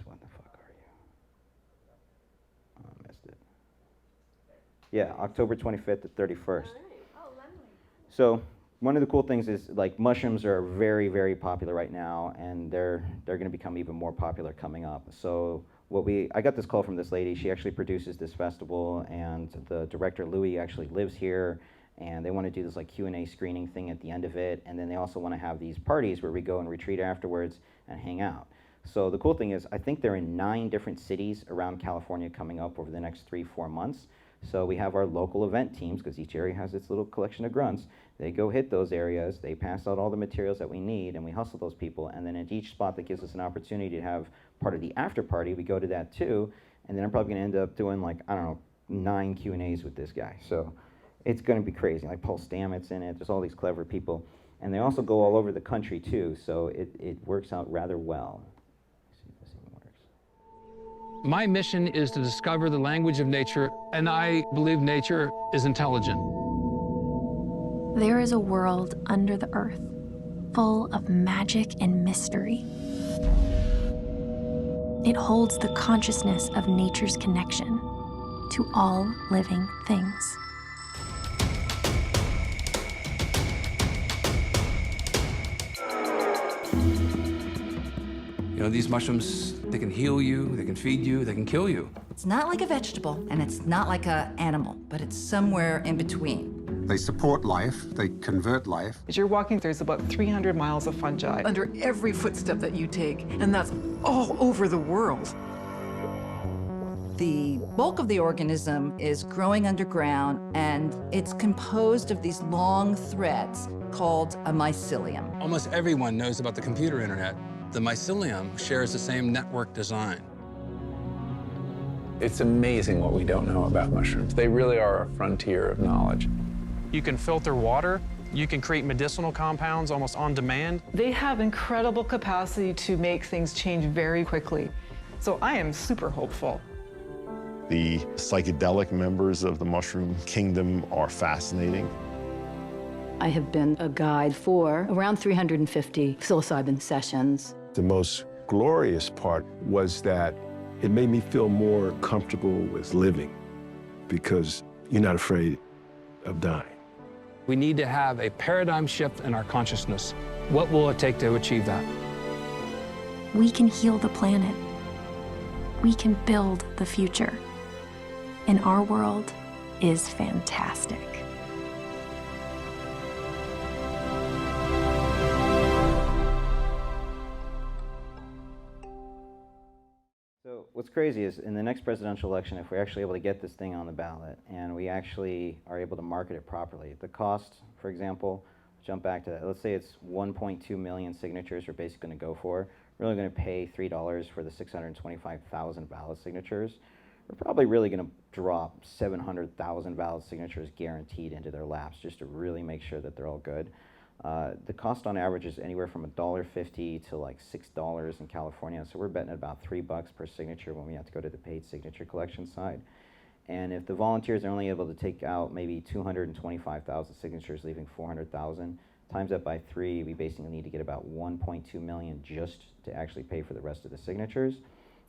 What the fuck are you? Oh, I missed it. Yeah, October 25th to 31st. All right. Oh, lovely. So one of the cool things is like mushrooms are very, very popular right now, and they're going to become even more popular coming up. So I got this call from this lady. She actually produces this festival, and the director Louis actually lives here, and they want to do this like Q&A screening thing at the end of it, and then they also want to have these parties where we go and retreat afterwards and hang out. So the cool thing is I think they're in 9 different cities around California coming up over the next 3-4 months. So we have our local event teams, because each area has its little collection of grunts. They go hit those areas, they pass out all the materials that we need, and we hustle those people, and then at each spot that gives us an opportunity to have part of the after party, we go to that too, and then I'm probably going to end up doing like, I don't know, 9 Q&As with this guy. So it's going to be crazy. Like Paul Stamets in it, there's all these clever people, and they also go all over the country too, so it works out rather well. Let's see if this even works. My mission is to discover the language of nature, and I believe nature is intelligent. There is a world under the earth, full of magic and mystery. It holds the consciousness of nature's connection to all living things. You know, these mushrooms, they can heal you, they can feed you, they can kill you. It's not like a vegetable, and it's not like an animal, but it's somewhere in between. They support life, they convert life. As you're walking, there's about 300 miles of fungi under every footstep that you take, and that's all over the world. The bulk of the organism is growing underground, and it's composed of these long threads called a mycelium. Almost everyone knows about the computer internet. The mycelium shares the same network design. It's amazing what we don't know about mushrooms. They really are a frontier of knowledge. You can filter water. You can create medicinal compounds almost on demand. They have incredible capacity to make things change very quickly. So I am super hopeful. The psychedelic members of the mushroom kingdom are fascinating. I have been a guide for around 350 psilocybin sessions. The most glorious part was that it made me feel more comfortable with living because you're not afraid of dying. We need to have a paradigm shift in our consciousness. What will it take to achieve that? We can heal the planet. We can build the future. And our world is fantastic. So what's crazy is in the next presidential election, if we're actually able to get this thing on the ballot and we actually are able to market it properly, the cost, for example, jump back to that. Let's say it's 1.2 million signatures we're basically going to go for. We're only going to pay $3 for the 625,000 ballot signatures. We're probably really going to drop 700,000 ballot signatures guaranteed into their laps just to really make sure that they're all good. The cost on average is anywhere from $1.50 to like $6 in California, so we're betting at about $3 per signature when we have to go to the paid signature collection side. And if the volunteers are only able to take out maybe 225,000 signatures, leaving 400,000, times that by 3, we basically need to get about 1.2 million just to actually pay for the rest of the signatures.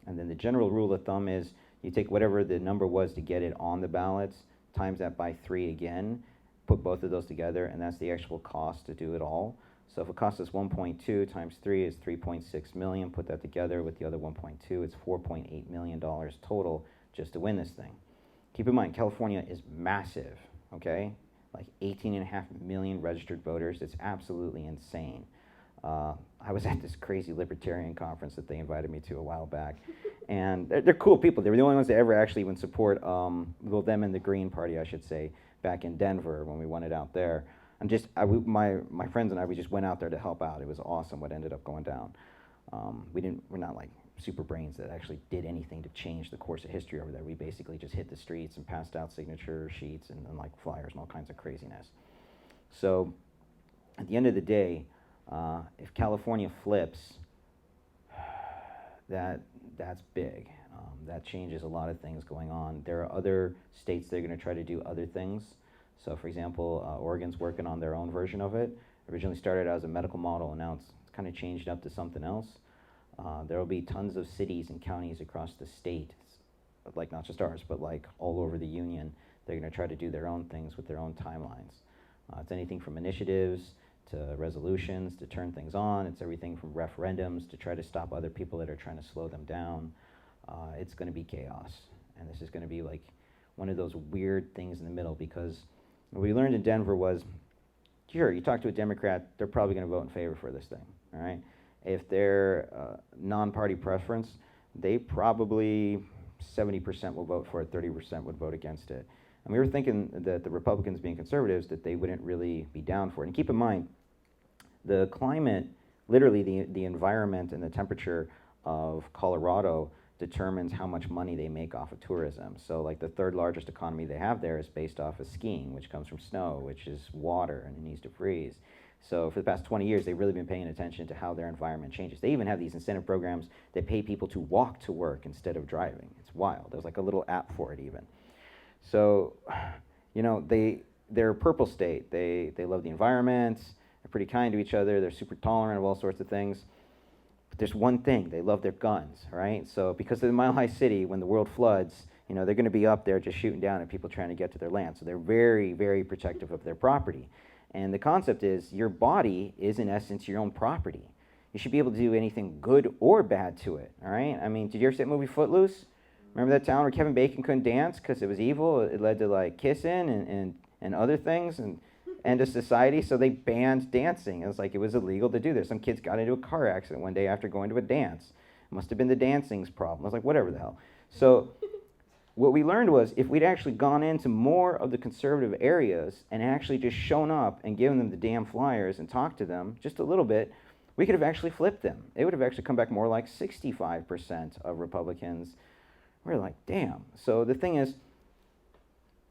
And then the general rule of thumb is you take whatever the number was to get it on the ballots, times that by 3 again, put both of those together, and that's the actual cost to do it all. So if it costs us 1.2 times 3 is 3.6 million, put that together with the other 1.2, it's $4.8 million total just to win this thing. Keep in mind, California is massive, okay? Like 18.5 million registered voters. It's absolutely insane. I was at this crazy libertarian conference that they invited me to a while back, and they're cool people. They were the only ones that ever actually even support, well, them and the Green Party, I should say, back in Denver when we won it out there. And just, my friends and I, we just went out there to help out. It was awesome what ended up going down. We're not like super brains that actually did anything to change the course of history over there. We basically just hit the streets and passed out signature sheets and like flyers and all kinds of craziness. So at the end of the day, if California flips, that's big. That changes a lot of things going on. There are other states that are going to try to do other things. So for example, Oregon's working on their own version of it. Originally started as a medical model, and now it's kind of changed up to something else. There will be tons of cities and counties across the state, like not just ours, but like all over the union. They're going to try to do their own things with their own timelines. It's anything from initiatives to resolutions to turn things on. It's everything from referendums to try to stop other people that are trying to slow them down. It's going to be chaos, and this is going to be like one of those weird things in the middle, because what we learned in Denver was, sure, you talk to a Democrat, they're probably going to vote in favor for this thing, all right? If they're non-party preference, they probably 70% will vote for it, 30% would vote against it. And we were thinking that the Republicans, being conservatives, that they wouldn't really be down for it. And keep in mind, the climate, literally the environment and the temperature of Colorado determines how much money they make off of tourism. So like the third largest economy they have there is based off of skiing, which comes from snow, which is water, and it needs to freeze. So for the past 20 years, they've really been paying attention to how their environment changes. They even have these incentive programs that pay people to walk to work instead of driving. It's wild. There's like a little app for it even. So, you know, they're a purple state. They love the environment. They're pretty kind to each other. They're super tolerant of all sorts of things. But there's one thing. They love their guns, right? So because of the Mile High City, when the world floods, you know, they're going to be up there just shooting down at people trying to get to their land. So they're very, very protective of their property. And the concept is your body is, in essence, your own property. You should be able to do anything good or bad to it, all right? I mean, did you ever see that movie Footloose? Remember that town where Kevin Bacon couldn't dance because it was evil? It led to, like, kissing and and other things and end of society, so they banned dancing. It was like it was illegal to do this. Some kids got into a car accident one day after going to a dance. It must have been the dancing's problem. I was like, whatever the hell. So what we learned was if we'd actually gone into more of the conservative areas and actually just shown up and given them the damn flyers and talked to them just a little bit, we could have actually flipped them. It would have actually come back more like 65% of Republicans. We're like, damn. So the thing is,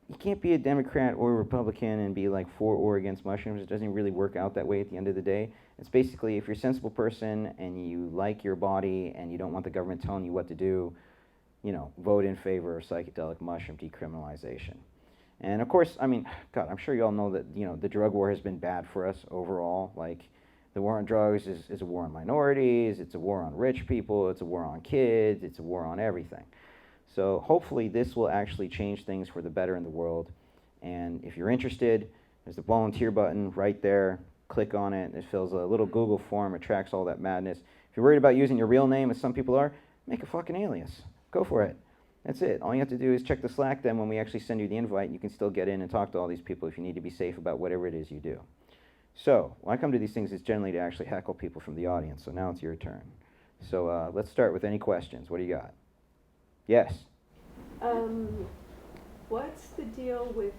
you can't be a Democrat or a Republican and be like for or against mushrooms. It doesn't really work out that way at the end of the day. It's basically if you're a sensible person and you like your body and you don't want the government telling you what to do, you know, vote in favor of psychedelic mushroom decriminalization. And of course, I mean, God, I'm sure you all know that, you know, the drug war has been bad for us overall. Like, the war on drugs is a war on minorities, it's a war on rich people, it's a war on kids, it's a war on everything. So hopefully this will actually change things for the better in the world. And if you're interested, there's the volunteer button right there. Click on it. It fills a little Google form. It tracks all that madness. If you're worried about using your real name, as some people are, make a fucking alias. Go for it. That's it. All you have to do is check the Slack then when we actually send you the invite. You can still get in and talk to all these people if you need to be safe about whatever it is you do. So when I come to these things, it's generally to actually heckle people from the audience. So now it's your turn. So let's start with any questions. What do you got? Yes. What's the deal with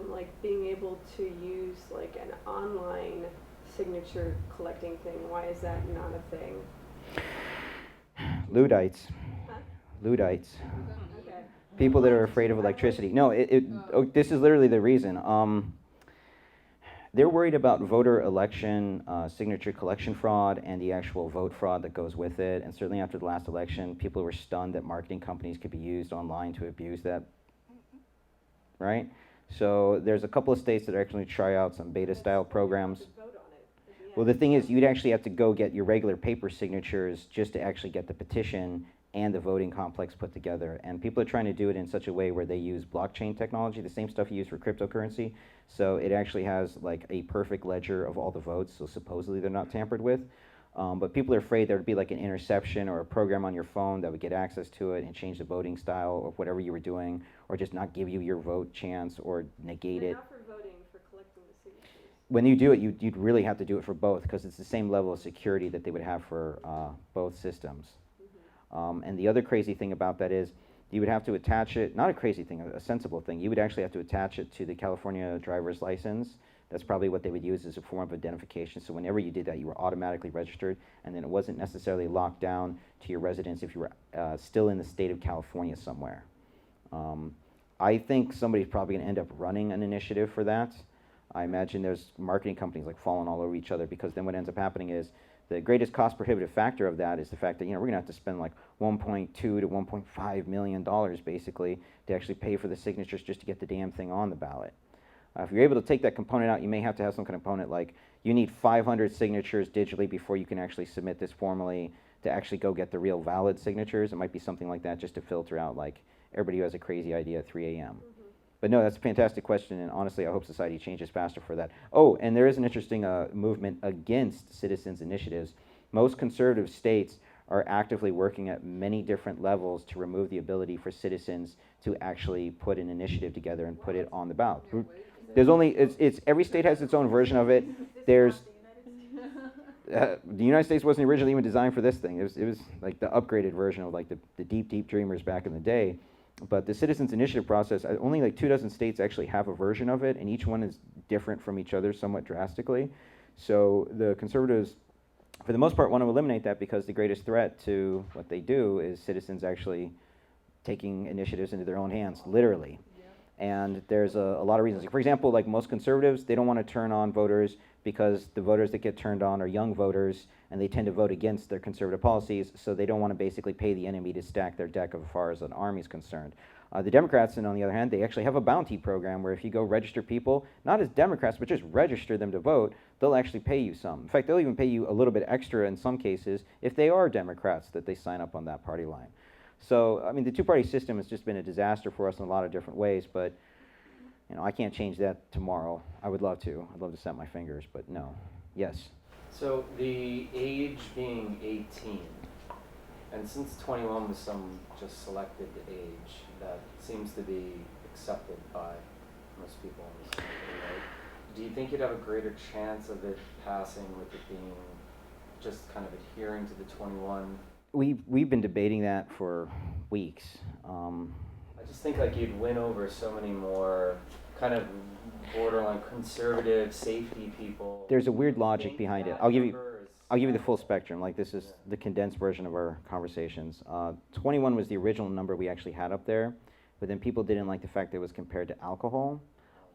like being able to use like an online signature collecting thing? Why is that not a thing? Luddites. Huh? Luddites. Okay. People that are afraid of electricity. No, this is literally the reason. They're worried about voter election signature collection fraud and the actual vote fraud that goes with it. And certainly after the last election, people were stunned that marketing companies could be used online to abuse that. Right? So there's a couple of states that are actually try out some beta style programs. Well, the thing is, you'd actually have to go get your regular paper signatures just to actually get the petition and the voting complex put together. And people are trying to do it in such a way where they use blockchain technology, the same stuff you use for cryptocurrency. So it actually has like a perfect ledger of all the votes, so supposedly they're not tampered with. But people are afraid there would be like an interception or a program on your phone that would get access to it and change the voting style of whatever you were doing, or just not give you your vote chance or negate it. Not for voting, for collecting the signatures. When you do it, you'd really have to do it for both because it's the same level of security that they would have for both systems. And the other crazy thing about that is you would have to attach it, not a crazy thing, a sensible thing, you would actually have to attach it to the California driver's license. That's probably what they would use as a form of identification. So whenever you did that, you were automatically registered, and then it wasn't necessarily locked down to your residence if you were still in the state of California somewhere. I think somebody's probably going to end up running an initiative for that. I imagine there's marketing companies like falling all over each other, because then what ends up happening is the greatest cost prohibitive factor of that is the fact that, you know, we're going to have to spend like $1.2 to $1.5 million basically to actually pay for the signatures just to get the damn thing on the ballot. If you're able to take that component out, you may have to have some kind of component like you need 500 signatures digitally before you can actually submit this formally to actually go get the real valid signatures. It might be something like that just to filter out like everybody who has a crazy idea at 3 a.m. But no, that's a fantastic question, and honestly, I hope society changes faster for that. Oh, and there is an interesting movement against citizens' initiatives. Most conservative states are actively working at many different levels to remove the ability for citizens to actually put an initiative together and put it on the ballot. There's only, it's every state has its own version of it. There's, the United States wasn't originally even designed for this thing. It was like the upgraded version of like the deep dreamers back in the day. But the citizens initiative process, only like 24 states actually have a version of it, and each one is different from each other somewhat drastically. So the conservatives, for the most part, want to eliminate that because the greatest threat to what they do is citizens actually taking initiatives into their own hands, literally. And there's a lot of reasons. For example, like most conservatives, they don't want to turn on voters because the voters that get turned on are young voters, and they tend to vote against their conservative policies, so they don't want to basically pay the enemy to stack their deck as far as an army is concerned. The Democrats, and on the other hand, they actually have a bounty program where if you go register people, not as Democrats, but just register them to vote, they'll actually pay you some. In fact, they'll even pay you a little bit extra in some cases if they are Democrats that they sign up on that party line. So, I mean, the two-party system has just been a disaster for us in a lot of different ways, but you know, I can't change that tomorrow. I would love to. I'd love to snap my fingers, but no. Yes? So the age being 18, and since 21 was some just selected age that seems to be accepted by most people in this country, right? Do you think you'd have a greater chance of it passing with it being just kind of adhering to the 21? We've been debating that for weeks. I just think like you'd win over so many more kind of borderline conservative safety people. There's a weird logic behind it. I'll give you the full spectrum. Like, this is the condensed version of our conversations. 21 was the original number we actually had up there, but then people didn't like the fact that it was compared to alcohol.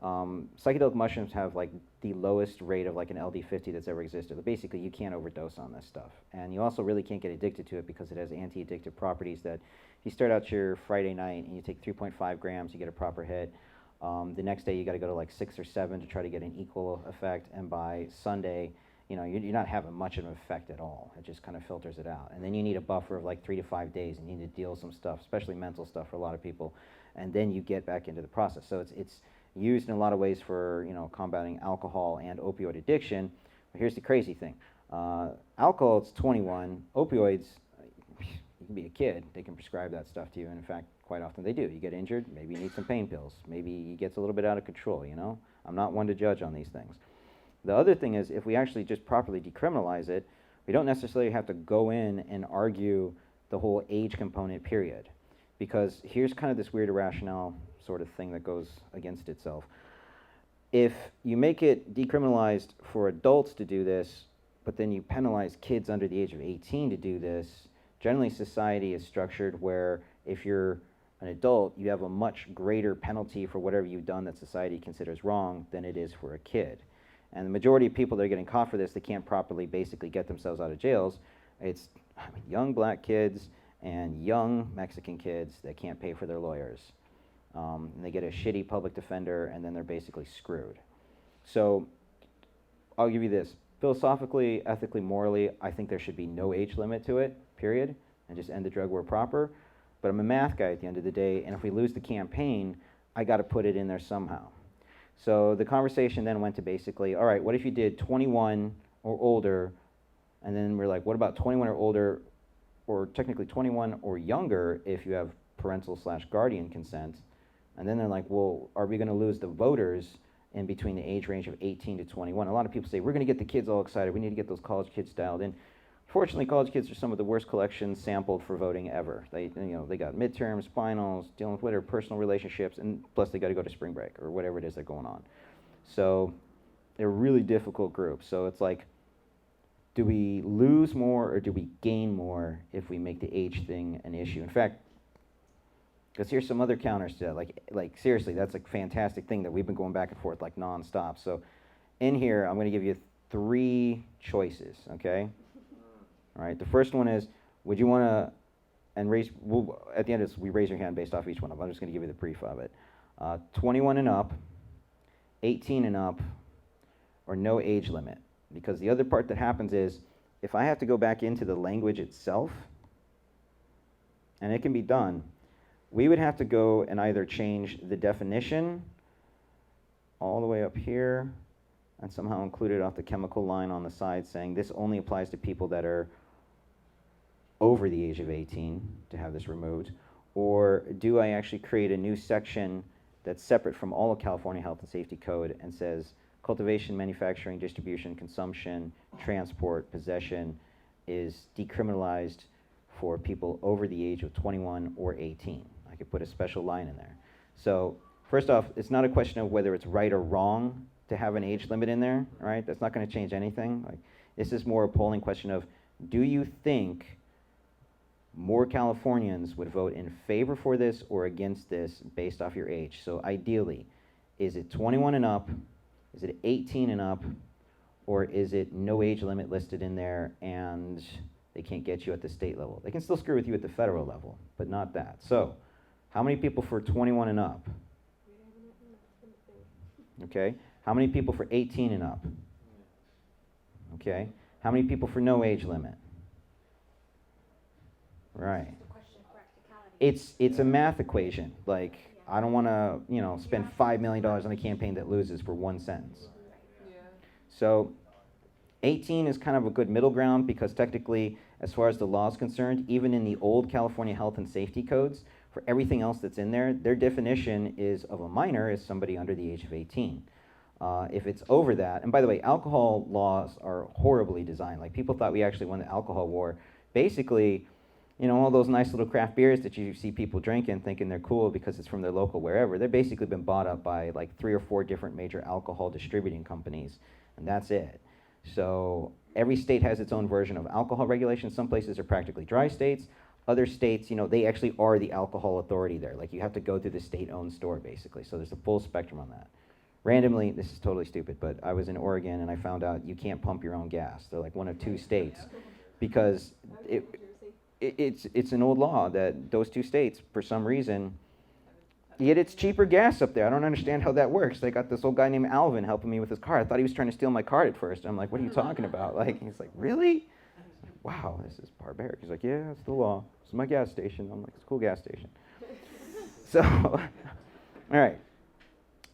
Psychedelic mushrooms have like the lowest rate of like an LD50 that's ever existed. But basically, you can't overdose on this stuff. And you also really can't get addicted to it because it has anti-addictive properties that if you start out your Friday night and you take 3.5 grams, you get a proper hit. The next day, you got to go to like 6 or 7 to try to get an equal effect. And by Sunday, you know, you're not having much of an effect at all. It just kind of filters it out. And then you need a buffer of like 3 to 5 days, and you need to deal with some stuff, especially mental stuff for a lot of people. And then you get back into the process. So it's used in a lot of ways for, you know, combating alcohol and opioid addiction. But here's the crazy thing. Alcohol, it's 21. Opioids, you can be a kid. They can prescribe that stuff to you. And in fact, quite often they do. You get injured, maybe you need some pain pills. Maybe it gets a little bit out of control, you know? I'm not one to judge on these things. The other thing is, if we actually just properly decriminalize it, we don't necessarily have to go in and argue the whole age component, period. Because here's kind of this weird irrational sort of thing that goes against itself. If you make it decriminalized for adults to do this, but then you penalize kids under the age of 18 to do this, generally society is structured where if you're an adult, you have a much greater penalty for whatever you've done that society considers wrong than it is for a kid. And the majority of people that are getting caught for this, they can't properly basically get themselves out of jails. It's young black kids and young Mexican kids that can't pay for their lawyers. And they get a shitty public defender, and then they're basically screwed. So I'll give you this. Philosophically, ethically, morally, I think there should be no age limit to it, period, and just end the drug where proper. But I'm a math guy at the end of the day, and if we lose the campaign, I got to put it in there somehow. So the conversation then went to basically, all right, what if you did 21 or older, and then we're like, what about 21 or older, or technically 21 or younger if you have parental/guardian consent? And then they're like, well, are we going to lose the voters in between the age range of 18 to 21? A lot of people say, we're going to get the kids all excited. We need to get those college kids dialed in. Fortunately, college kids are some of the worst collections sampled for voting ever. They got midterms, finals, dealing with whatever personal relationships, and plus they got to go to spring break or whatever it is they're going on. So they're a really difficult group. So it's like, do we lose more or do we gain more if we make the age thing an issue? In fact, because here's some other counters to that. Like seriously, that's a fantastic thing that we've been going back and forth like nonstop. So in here, I'm going to give you 3 choices, okay? All right, the first one is, would you want to, and raise, at the end of this, we raise your hand based off each one of them. I'm just going to give you the brief of it. 21 and up, 18 and up, or no age limit. Because the other part that happens is, if I have to go back into the language itself, and it can be done, we would have to go and either change the definition all the way up here, and somehow include it off the chemical line on the side saying this only applies to people that are over the age of 18 to have this removed, or do I actually create a new section that's separate from all of California Health and Safety Code and says cultivation, manufacturing, distribution, consumption, transport, possession is decriminalized for people over the age of 21 or 18. I could put a special line in there. So first off, it's not a question of whether it's right or wrong to have an age limit in there, right? That's not going to change anything. Like, this is more a polling question of, do you think more Californians would vote in favor for this or against this based off your age? So ideally, is it 21 and up, is it 18 and up, or is it no age limit listed in there and they can't get you at the state level? They can still screw with you at the federal level, but not that. So how many people for 21 and up? Okay. How many people for 18 and up? Okay. How many people for no age limit? Right. It's a math equation. Like, I don't want to, spend $5 million on a campaign that loses for one sentence. So 18 is kind of a good middle ground because technically, as far as the law is concerned, even in the old California health and safety codes, For everything else that's in there, their definition is of a minor is somebody under the age of 18. If it's over that, and by the way, alcohol laws are horribly designed. Like, people thought we actually won the alcohol war. Basically, you know, all those nice little craft beers that you see people drinking thinking they're cool because it's from their local wherever, they've basically been bought up by like 3 or 4 different major alcohol distributing companies, and that's it. So every state has its own version of alcohol regulation. Some places are practically dry states. Other states, you know, they actually are the alcohol authority there. Like, you have to go through the state-owned store, basically. So there's a full spectrum on that. Randomly, this is totally stupid, but I was in Oregon and I found out you can't pump your own gas. They're like one of 2 states because it's an old law that those 2 states, for some reason, yet it's cheaper gas up there. I don't understand how that works. They got this old guy named Alvin helping me with his car. I thought he was trying to steal my card at first. I'm like, what are you talking about? Like, he's like, really? Wow, this is barbaric. He's like, yeah, it's the law. It's my gas station. I'm like, it's a cool gas station. So, all right.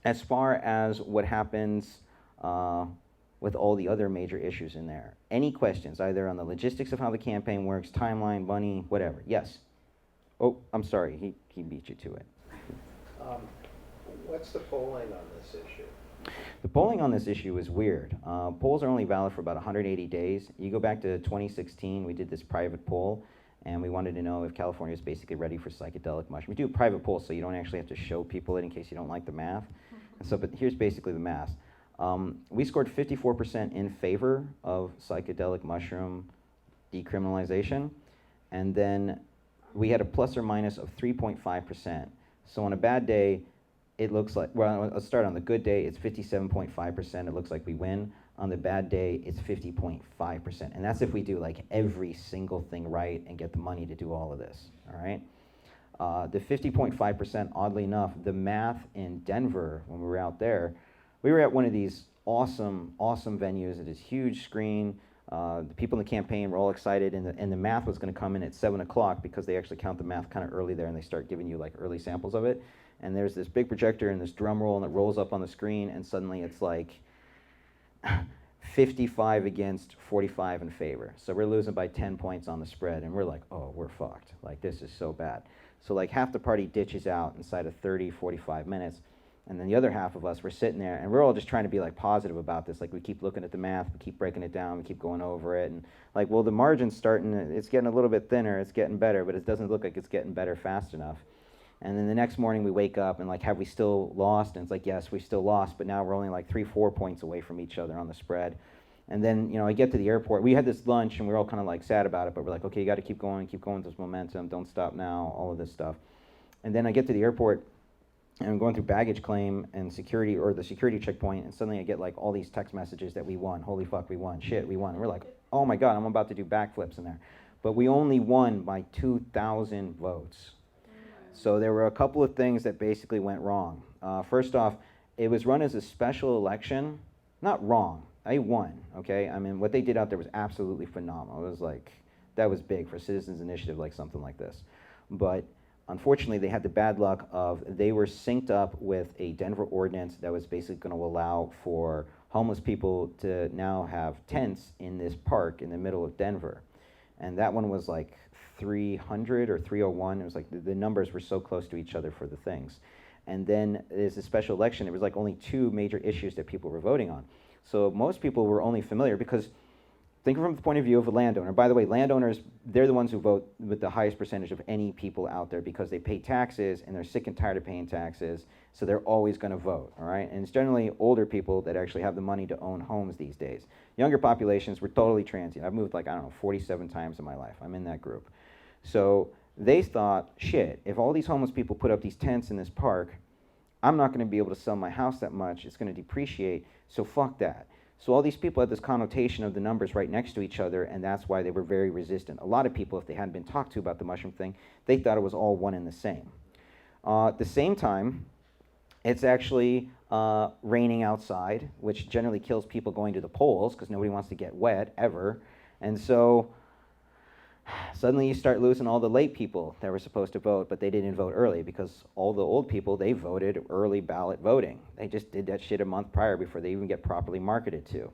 As far as what happens with all the other major issues in there, any questions, either on the logistics of how the campaign works, timeline, money, whatever? Yes? Oh, I'm sorry, he beat you to it. What's the polling on this issue? The polling on this issue is weird. Polls are only valid for about 180 days. You go back to 2016, we did this private poll, and we wanted to know if California is basically ready for psychedelic mushroom. We do a private poll so you don't actually have to show people it in case you don't like the math. So, but here's basically the math. We scored 54% in favor of psychedelic mushroom decriminalization, and then we had a plus or minus of 3.5%. So on a bad day, it looks like, well, let's start on the good day, it's 57.5%, it looks like we win. On the bad day, it's 50.5%. And that's if we do like every single thing right and get the money to do all of this, all right? The 50.5%, oddly enough, the math in Denver, when we were out there, we were at one of these awesome venues at this huge screen. The people in the campaign were all excited, and the math was going to come in at 7 o'clock because they actually count the math kind of early there, and they start giving you like early samples of it. And there's this big projector and this drum roll, and it rolls up on the screen, and suddenly it's like 55 against 45 in favor. So we're losing by 10 points on the spread, and we're like, oh, we're fucked. Like, this is so bad. So like half the party ditches out inside of 30, 45 minutes. And then the other half of us, we're sitting there, and we're all just trying to be like positive about this. Like, we keep looking at the math, we keep breaking it down, we keep going over it. And like, well, the margin's starting, it's getting a little bit thinner, it's getting better, but it doesn't look like it's getting better fast enough. And then the next morning we wake up and like, have we still lost? And it's like, yes, we still lost, but now we're only like 3-4 points away from each other on the spread. And then, you know, I get to the airport. We had this lunch, and we're all kind of like sad about it, but we're like, okay, you got to keep going with this momentum, don't stop now, all of this stuff. And then I get to the airport, and I'm going through baggage claim and security, or the security checkpoint, and suddenly I get like all these text messages that we won. Holy fuck, we won. Shit, we won. And we're like, oh my God, I'm about to do backflips in there. But we only won by 2,000 votes. So there were a couple of things that basically went wrong. First off, it was run as a special election. Not wrong. I won, okay? I mean, what they did out there was absolutely phenomenal. It was like, that was big for Citizens Initiative, like something like this. But unfortunately, they had the bad luck of they were synced up with a Denver ordinance that was basically going to allow for homeless people to now have tents in this park in the middle of Denver. And that one was like 300 or 301. It was like the numbers were so close to each other for the things. And then there's a special election. It was like only 2 major issues that people were voting on. So most people were only familiar because, think from the point of view of a landowner. By the way, landowners, they're the ones who vote with the highest percentage of any people out there because they pay taxes and they're sick and tired of paying taxes, so they're always going to vote, all right? And it's generally older people that actually have the money to own homes these days. Younger populations were totally transient. I've moved like, I don't know, 47 times in my life. I'm in that group. So they thought, shit, if all these homeless people put up these tents in this park, I'm not going to be able to sell my house that much. It's going to depreciate, so fuck that. So all these people had this connotation of the numbers right next to each other, and that's why they were very resistant. A lot of people, if they hadn't been talked to about the mushroom thing, they thought it was all one and the same. At the same time, it's actually raining outside, which generally kills people going to the polls because nobody wants to get wet ever. And so suddenly you start losing all the late people that were supposed to vote, but they didn't vote early because all the old people, they voted early ballot voting. They just did that shit a month prior before they even get properly marketed to.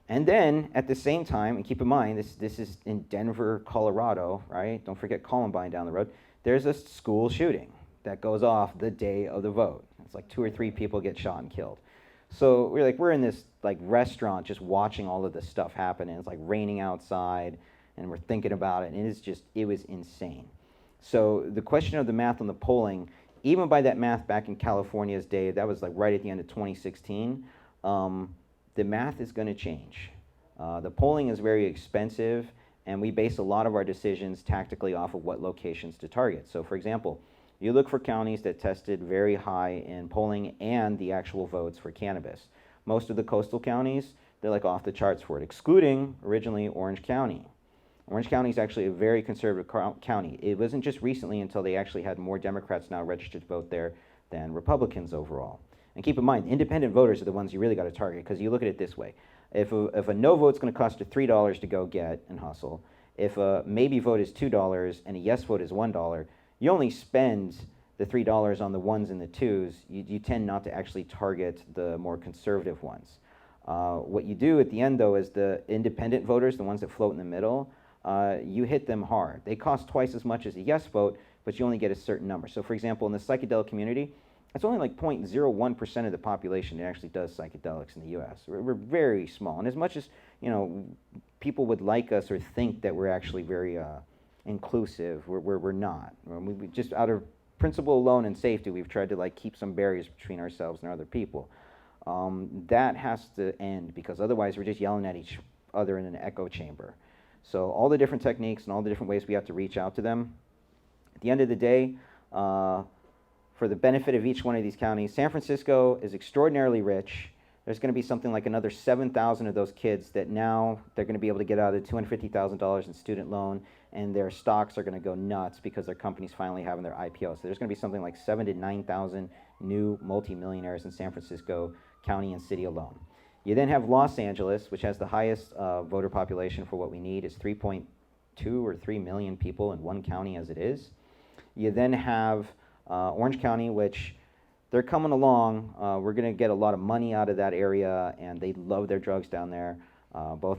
And then at the same time, and keep in mind, this is in Denver, Colorado, right? Don't forget Columbine down the road. there's a school shooting that goes off the day of the vote. It's like 2 or 3 people get shot and killed. So we're in this like restaurant just watching all of this stuff happen, and it's like raining outside, and we're thinking about it, and it was insane. So the question of the math on the polling, even by that math back in California's day, that was like right at the end of 2016, the math is going to change. The polling is very expensive, and we base a lot of our decisions tactically off of what locations to target. So for example, you look for counties that tested very high in polling and the actual votes for cannabis. Most of the coastal counties, they're like off the charts for it, excluding originally Orange County. Orange County is actually a very conservative county. It wasn't just recently until they actually had more Democrats now registered to vote there than Republicans overall. And keep in mind, independent voters are the ones you really got to target, because you look at it this way. If a no vote's going to cost you $3 to go get and hustle, if a maybe vote is $2 and a yes vote is $1, you only spend the $3 on the ones and the twos. You tend not to actually target the more conservative ones. What you do at the end, though, is the independent voters, the ones that float in the middle, you hit them hard. They cost twice as much as a yes vote, but you only get a certain number. So for example, in the psychedelic community, it's only like 0.01% of the population that actually does psychedelics in the US. We're very small. And as much as, people would like us or think that we're actually very inclusive, we're not. We just out of principle alone and safety, we've tried to like keep some barriers between ourselves and other people. That has to end, because otherwise we're just yelling at each other in an echo chamber. So all the different techniques and all the different ways we have to reach out to them. At the end of the day, for the benefit of each one of these counties, San Francisco is extraordinarily rich. There's going to be something like another 7,000 of those kids that now they're going to be able to get out of the $250,000 in student loan, and their stocks are going to go nuts because their company's finally having their IPO. So there's going to be something like 7,000 to 9,000 new multimillionaires in San Francisco County and city alone. You then have Los Angeles, which has the highest voter population for what we need. It's 3.2 or 3 million people in one county as it is. You then have Orange County, which they're coming along. We're going to get a lot of money out of that area, and they love their drugs down there, both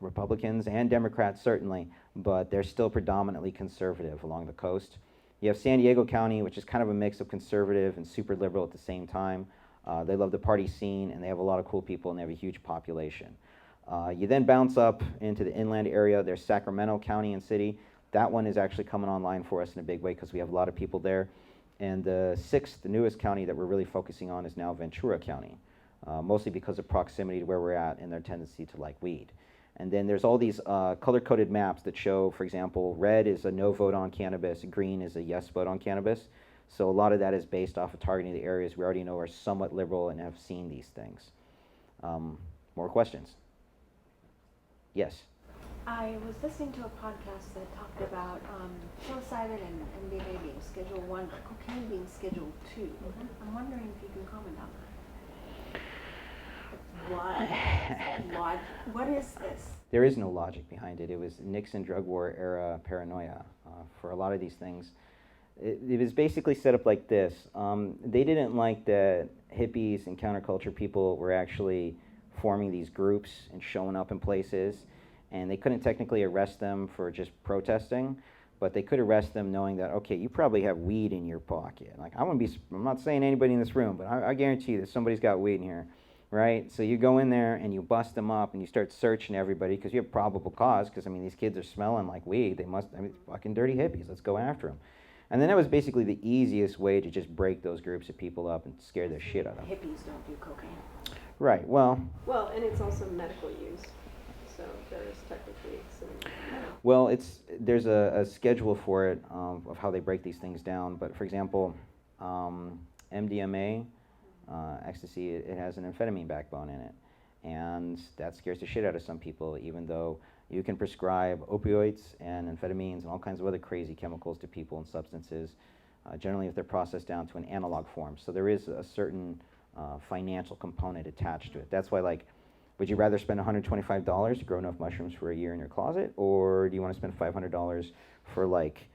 Republicans and Democrats certainly, but they're still predominantly conservative along the coast. You have San Diego County, which is kind of a mix of conservative and super liberal at the same time. They love the party scene, and they have a lot of cool people, and they have a huge population. You then bounce up into the inland area. There's Sacramento County and City. That one is actually coming online for us in a big way because we have a lot of people there. And the newest county that we're really focusing on is now Ventura County, mostly because of proximity to where we're at and their tendency to like weed. And then there's all these color-coded maps that show, for example, red is a no vote on cannabis, green is a yes vote on cannabis. So a lot of that is based off of targeting the areas we already know are somewhat liberal and have seen these things. More questions? Yes? I was listening to a podcast that talked about psilocybin and MDMA being Schedule 1, but cocaine being Schedule 2. Mm-hmm. I'm wondering if you can comment on that. What is this? There is no logic behind it. It was Nixon drug war era paranoia for a lot of these things. It was basically set up like this. They didn't like that hippies and counterculture people were actually forming these groups and showing up in places, and they couldn't technically arrest them for just protesting, but they could arrest them knowing that, okay, you probably have weed in your pocket. Like, I'm not saying anybody in this room, but I guarantee you that somebody's got weed in here, right? So you go in there and you bust them up and you start searching everybody because you have probable cause, because, I mean, these kids are smelling like weed. They must, I mean, fucking dirty hippies. Let's go after them. And then that was basically the easiest way to just break those groups of people up and scare the shit out of them. Hippies don't do cocaine. Right, well, and it's also medical use, so there's technically some... Well, there's a schedule for it of how they break these things down. But for example, MDMA, ecstasy, it has an amphetamine backbone in it. And that scares the shit out of some people, even though you can prescribe opioids and amphetamines and all kinds of other crazy chemicals to people and substances, generally if they're processed down to an analog form. So there is a certain financial component attached to it. That's why, like, would you rather spend $125 to grow enough mushrooms for a year in your closet, or do you want to spend $500 for like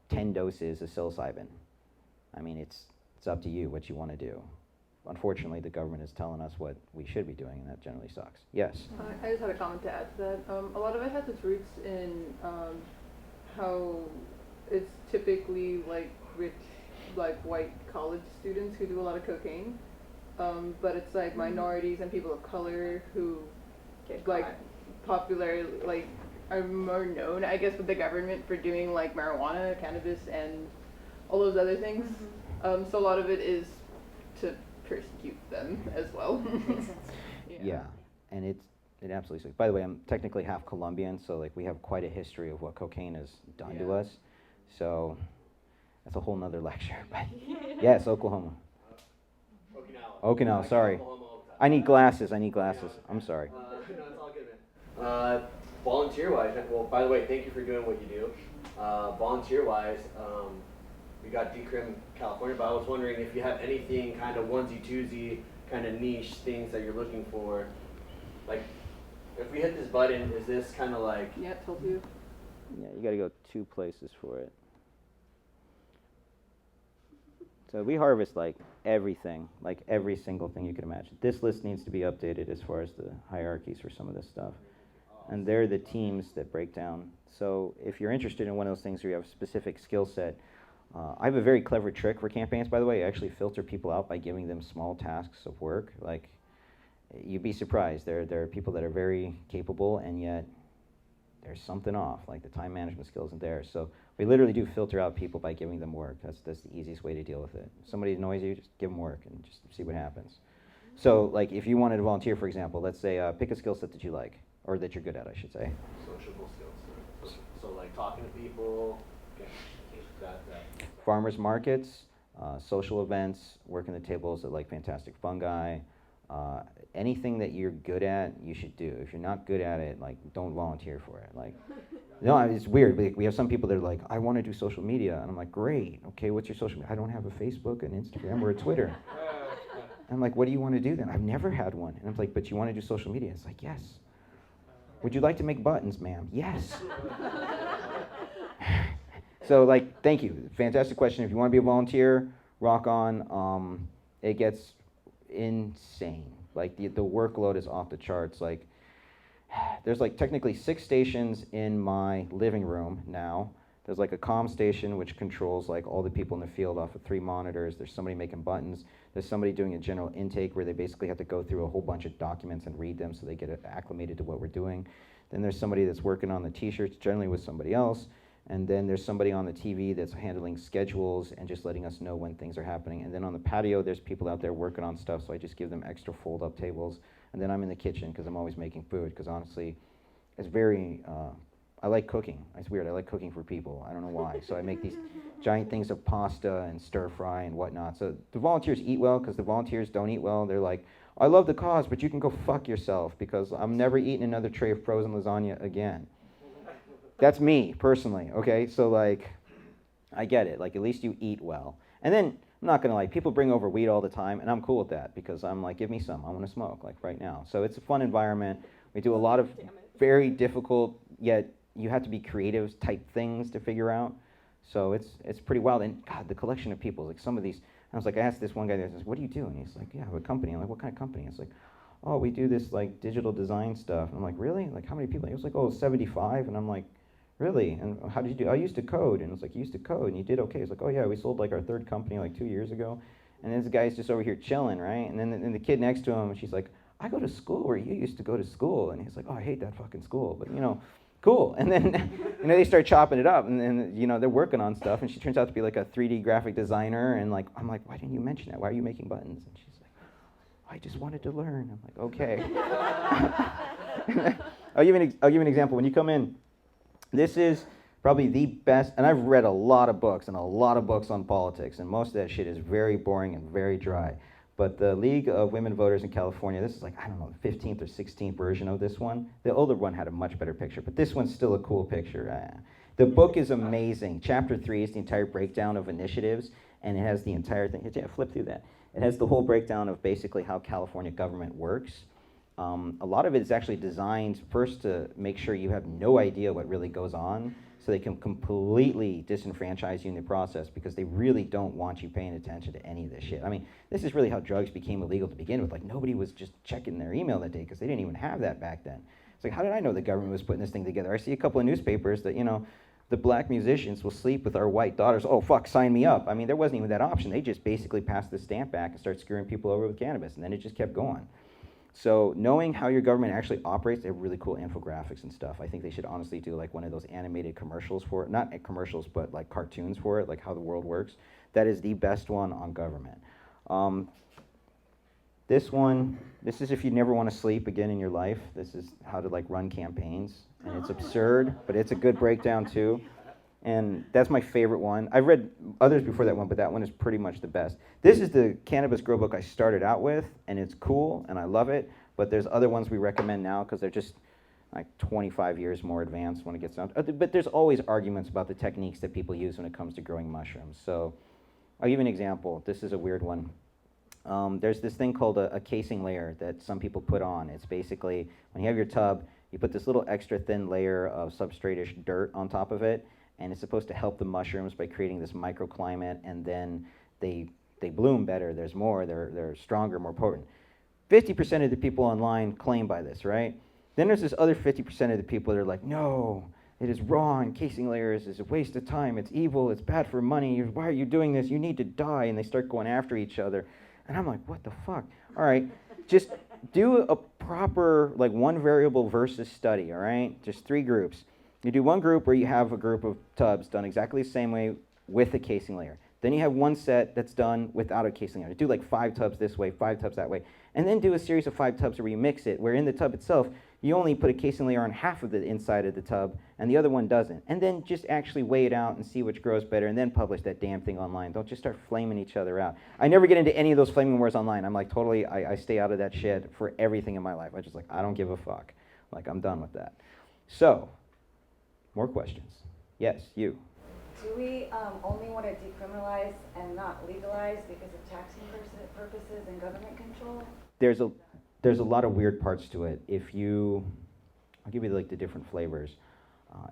10 doses of psilocybin? I mean, it's up to you what you want to do. Unfortunately, the government is telling us what we should be doing, and that generally sucks. Yes? I just had a comment to add to that. A lot of it has its roots in how it's typically like rich, like white college students who do a lot of cocaine. But it's like minorities and people of color who like popular, like are more known, I guess, with the government for doing like marijuana, cannabis, and all those other things. So a lot of it is to persecute them as well. Makes sense. Yeah, and it absolutely sucks. By the way, I'm technically half Colombian, so like we have quite a history of what cocaine has done to us. So that's a whole nother lecture. But yes, Oklahoma. Okinawa, sorry. I need glasses. I'm sorry. No, it's all good, man. Volunteer-wise, well, by the way, thank you for doing what you do. Volunteer-wise, we got Decrim California, but I was wondering if you have anything kind of onesie-twosie, kind of niche things that you're looking for. Like, if we hit this button, is this kind of like... Yeah, told you. Yeah, you got to go 2 places for it. So we harvest like everything, like every single thing you could imagine. This list needs to be updated as far as the hierarchies for some of this stuff. And they're the teams that break down. So if you're interested in one of those things where you have a specific skill set, I have a very clever trick for campaigns, by the way. I actually filter people out by giving them small tasks of work. Like, you'd be surprised. There are people that are very capable, and yet there's something off, like the time management skill isn't there. So we literally do filter out people by giving them work. That's the easiest way to deal with it. If somebody annoys you, just give them work and just see what happens. So like if you wanted to volunteer, for example, let's say pick a skill set that you like, or that you're good at, I should say. Sociable skills. So like talking to people, that. Farmers markets, social events, working the tables at like Fantastic Fungi. Anything that you're good at, you should do. If you're not good at it, like, don't volunteer for it. Like, no, it's weird. We have some people that are like, I want to do social media. And I'm like, great. Okay, what's your social media? I don't have a Facebook, an Instagram, or a Twitter. I'm like, what do you want to do then? I've never had one. And I'm like, but you want to do social media? It's like, yes. Would you like to make buttons, ma'am? Yes. So, like, thank you. Fantastic question. If you want to be a volunteer, rock on. It gets insane. Like, the workload is off the charts. Like, there's like technically 6 stations in my living room now. There's like a comm station which controls like all the people in the field off of 3 monitors. There's somebody making buttons. There's somebody doing a general intake where they basically have to go through a whole bunch of documents and read them so they get acclimated to what we're doing. Then there's somebody that's working on the t-shirts, generally with somebody else. And then there's somebody on the TV that's handling schedules and just letting us know when things are happening. And then on the patio, there's people out there working on stuff, so I just give them extra fold-up tables. And then I'm in the kitchen because I'm always making food, because honestly, it's very, I like cooking. It's weird, I like cooking for people. I don't know why. So I make these giant things of pasta and stir fry and whatnot. So the volunteers eat well, because the volunteers don't eat well. They're like, I love the cause, but you can go fuck yourself, because I'm never eating another tray of frozen lasagna again. That's me, personally, okay? So, like, I get it. Like, at least you eat well. And then, I'm not gonna lie, people bring over weed all the time, and I'm cool with that, because I'm like, give me some. I wanna smoke, like, right now. So it's a fun environment. We do a lot of very difficult, yet you have to be creative type things to figure out. So it's pretty wild. And, God, the collection of people, like, some of these, I was like, I asked this one guy, I said, what do you do? And he's like, yeah, I have a company. I'm like, what kind of company? It's like, oh, we do this, like, digital design stuff. And I'm like, really? Like, how many people? He was like, oh, 75. And I'm like, really? And how did you do? I used to code. And it's like, you used to code and you did okay. It's like, oh yeah, we sold like our 3rd company like 2 years ago. And this guy's just over here chilling, right? And then the kid next to him, she's like, I go to school where you used to go to school. And he's like, oh, I hate that fucking school, but you know, cool. And then, you know, they start chopping it up, and then, you know, they're working on stuff, and she turns out to be like a 3D graphic designer. And like, I'm like, why didn't you mention that? Why are you making buttons? And she's like, I just wanted to learn. I'm like, okay. I'll give you an example. When you come in, this is probably the best, and I've read a lot of books and a lot of books on politics, and most of that shit is very boring and very dry. But the League of Women Voters in California, this is like, I don't know, the 15th or 16th version of this one. The older one had a much better picture, but this one's still a cool picture. The book is amazing. Chapter 3 is the entire breakdown of initiatives, and it has the entire thing. Yeah, flip through that. It has the whole breakdown of basically how California government works. A lot of it is actually designed first to make sure you have no idea what really goes on, so they can completely disenfranchise you in the process, because they really don't want you paying attention to any of this shit. I mean, this is really how drugs became illegal to begin with. Like, nobody was just checking their email that day because they didn't even have that back then. It's like, how did I know the government was putting this thing together? I see a couple of newspapers that, you know, the black musicians will sleep with our white daughters. Oh, fuck, sign me up. I mean, there wasn't even that option. They just basically passed the stamp back and started screwing people over with cannabis, and then it just kept going. So knowing how your government actually operates, they have really cool infographics and stuff. I think they should honestly do like one of those animated commercials for it. Not commercials, but like cartoons for it, like how the world works. That is the best one on government. This is if you never want to sleep again in your life. This is how to like run campaigns. And it's absurd, but it's a good breakdown too. And that's my favorite one. I've read others before that one, but that one is pretty much the best. This is the cannabis grow book I started out with, and it's cool, and I love it. But there's other ones we recommend now because they're just like 25 years more advanced when it gets down. But there's always arguments about the techniques that people use when it comes to growing mushrooms. So I'll give you an example. This is a weird one. There's this thing called a casing layer that some people put on. It's basically, when you have your tub, you put this little extra thin layer of substrate-ish dirt on top of it, and it's supposed to help the mushrooms by creating this microclimate, and then they bloom better. There's more, they're stronger, more potent. 50% of the people online claim by this, right? Then there's this other 50% of the people that are like, no, it is wrong. Casing layers is a waste of time. It's evil. It's bad for money. Why are you doing this? You need to die. And they start going after each other. And I'm like, what the fuck? All right, just do a proper, like, one variable versus study, all right? Just 3 groups. You do one group where you have a group of tubs done exactly the same way with a casing layer. Then you have one set that's done without a casing layer. Do like 5 tubs this way, 5 tubs that way. And then do a series of 5 tubs where you mix it, where in the tub itself, you only put a casing layer on half of the inside of the tub, and the other one doesn't. And then just actually weigh it out and see which grows better, and then publish that damn thing online. Don't just start flaming each other out. I never get into any of those flaming wars online. I'm like totally, I stay out of that shit for everything in my life. I just like, I don't give a fuck. Like, I'm done with that. So, more questions. Yes, you. Do we only want to decriminalize and not legalize because of taxing purposes and government control? There's a lot of weird parts to it. I'll give you like the different flavors.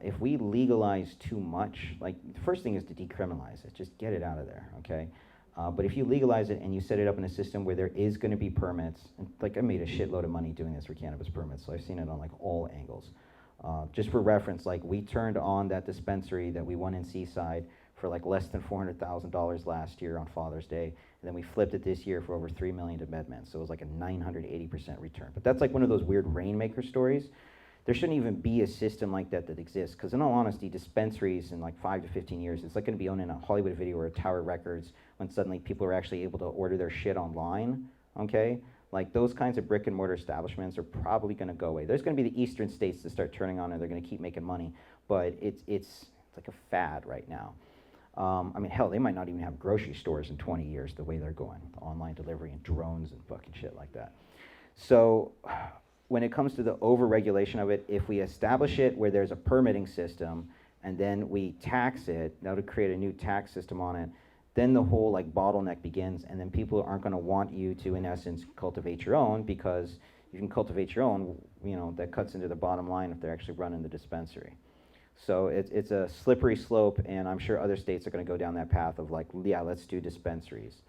If we legalize too much, like the first thing is to decriminalize it, just get it out of there, okay? But if you legalize it and you set it up in a system where there is going to be permits, and like I made a shitload of money doing this for cannabis permits, so I've seen it on like all angles. Just for reference, like we turned on that dispensary that we won in Seaside for like less than $400,000 last year on Father's Day, and then we flipped it this year for over $3 million to MedMen, so it was like a 980% return. But that's like one of those weird rainmaker stories. There shouldn't even be a system like that that exists, because in all honesty, dispensaries in like 5 to 15 years, it's like going to be owned in a Hollywood video or a Tower Records when suddenly people are actually able to order their shit online, okay? Like those kinds of brick and mortar establishments are probably going to go away. There's going to be the eastern states that start turning on and they're going to keep making money, but it's like a fad right now. I mean, hell, they might not even have grocery stores in 20 years the way they're going, online delivery and drones and fucking shit like that. So when it comes to the over-regulation of it, if we establish it where there's a permitting system and then we tax it, that would create a new tax system on it, then the whole like bottleneck begins, and then people aren't going to want you to, in essence, cultivate your own, because you can cultivate your own, you know, that cuts into the bottom line if they're actually running the dispensary. So it's a slippery slope, and I'm sure other states are going to go down that path of like, yeah, let's do dispensaries.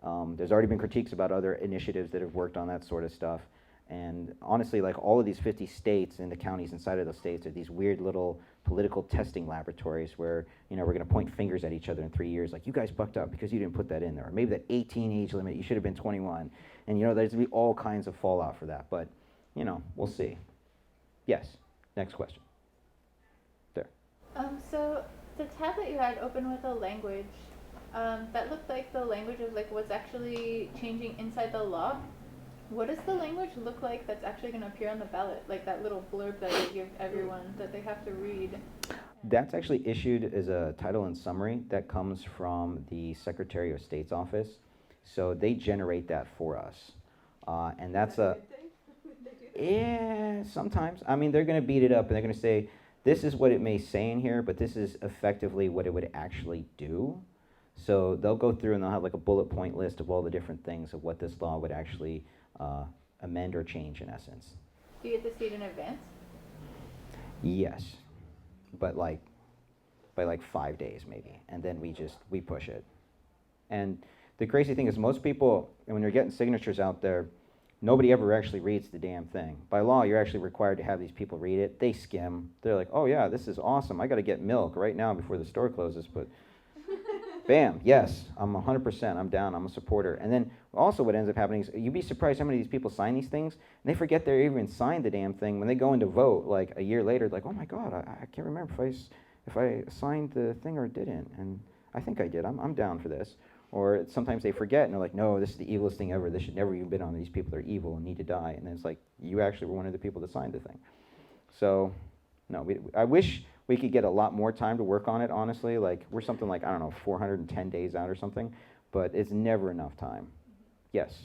There's already been critiques about other initiatives that have worked on that sort of stuff. And honestly, like all of these 50 states and the counties inside of those states are these weird little political testing laboratories where, you know, we're going to point fingers at each other in 3 years, like, you guys fucked up because you didn't put that in there. Or maybe that 18 age limit, you should have been 21. And, you know, there's going to be all kinds of fallout for that. But, you know, we'll see. Yes, next question. There. So the tab that you had open with a language, that looked like the language of like what's actually changing inside the law. What does the language look like that's actually going to appear on the ballot? Like that little blurb that they give everyone that they have to read? That's actually issued as a title and summary that comes from the Secretary of State's office. So they generate that for us. And that's a... Yeah, sometimes. I mean, they're going to beat it up and they're going to say, this is what it may say in here, but this is effectively what it would actually do. So they'll go through and they'll have like a bullet point list of all the different things of what this law would actually amend or change in essence. Do you get to see it in advance? Yes, but like by like 5 days maybe, and then we push it. And the crazy thing is most people, when you're getting signatures out there, Nobody ever actually reads the damn thing. By law, you're actually required to have these people read it. They skim. They're like, oh yeah, this is awesome. I got to get milk right now before the store closes. But bam, yes, I'm 100%. I'm down. I'm a supporter. And then also what ends up happening is you'd be surprised how many of these people sign these things, and they forget they even signed the damn thing. When they go in to vote, like a year later, like, oh my God, I can't remember if I signed the thing or didn't. And I think I did. I'm down for this. Or sometimes they forget and they're like, no, this is the evilest thing ever. This should never even been on. These people are evil and need to die. And then it's like, you actually were one of the people that signed the thing. So, no, I wish we could get a lot more time to work on it, honestly. Like, we're something like, I don't know, 410 days out or something. But it's never enough time. Yes?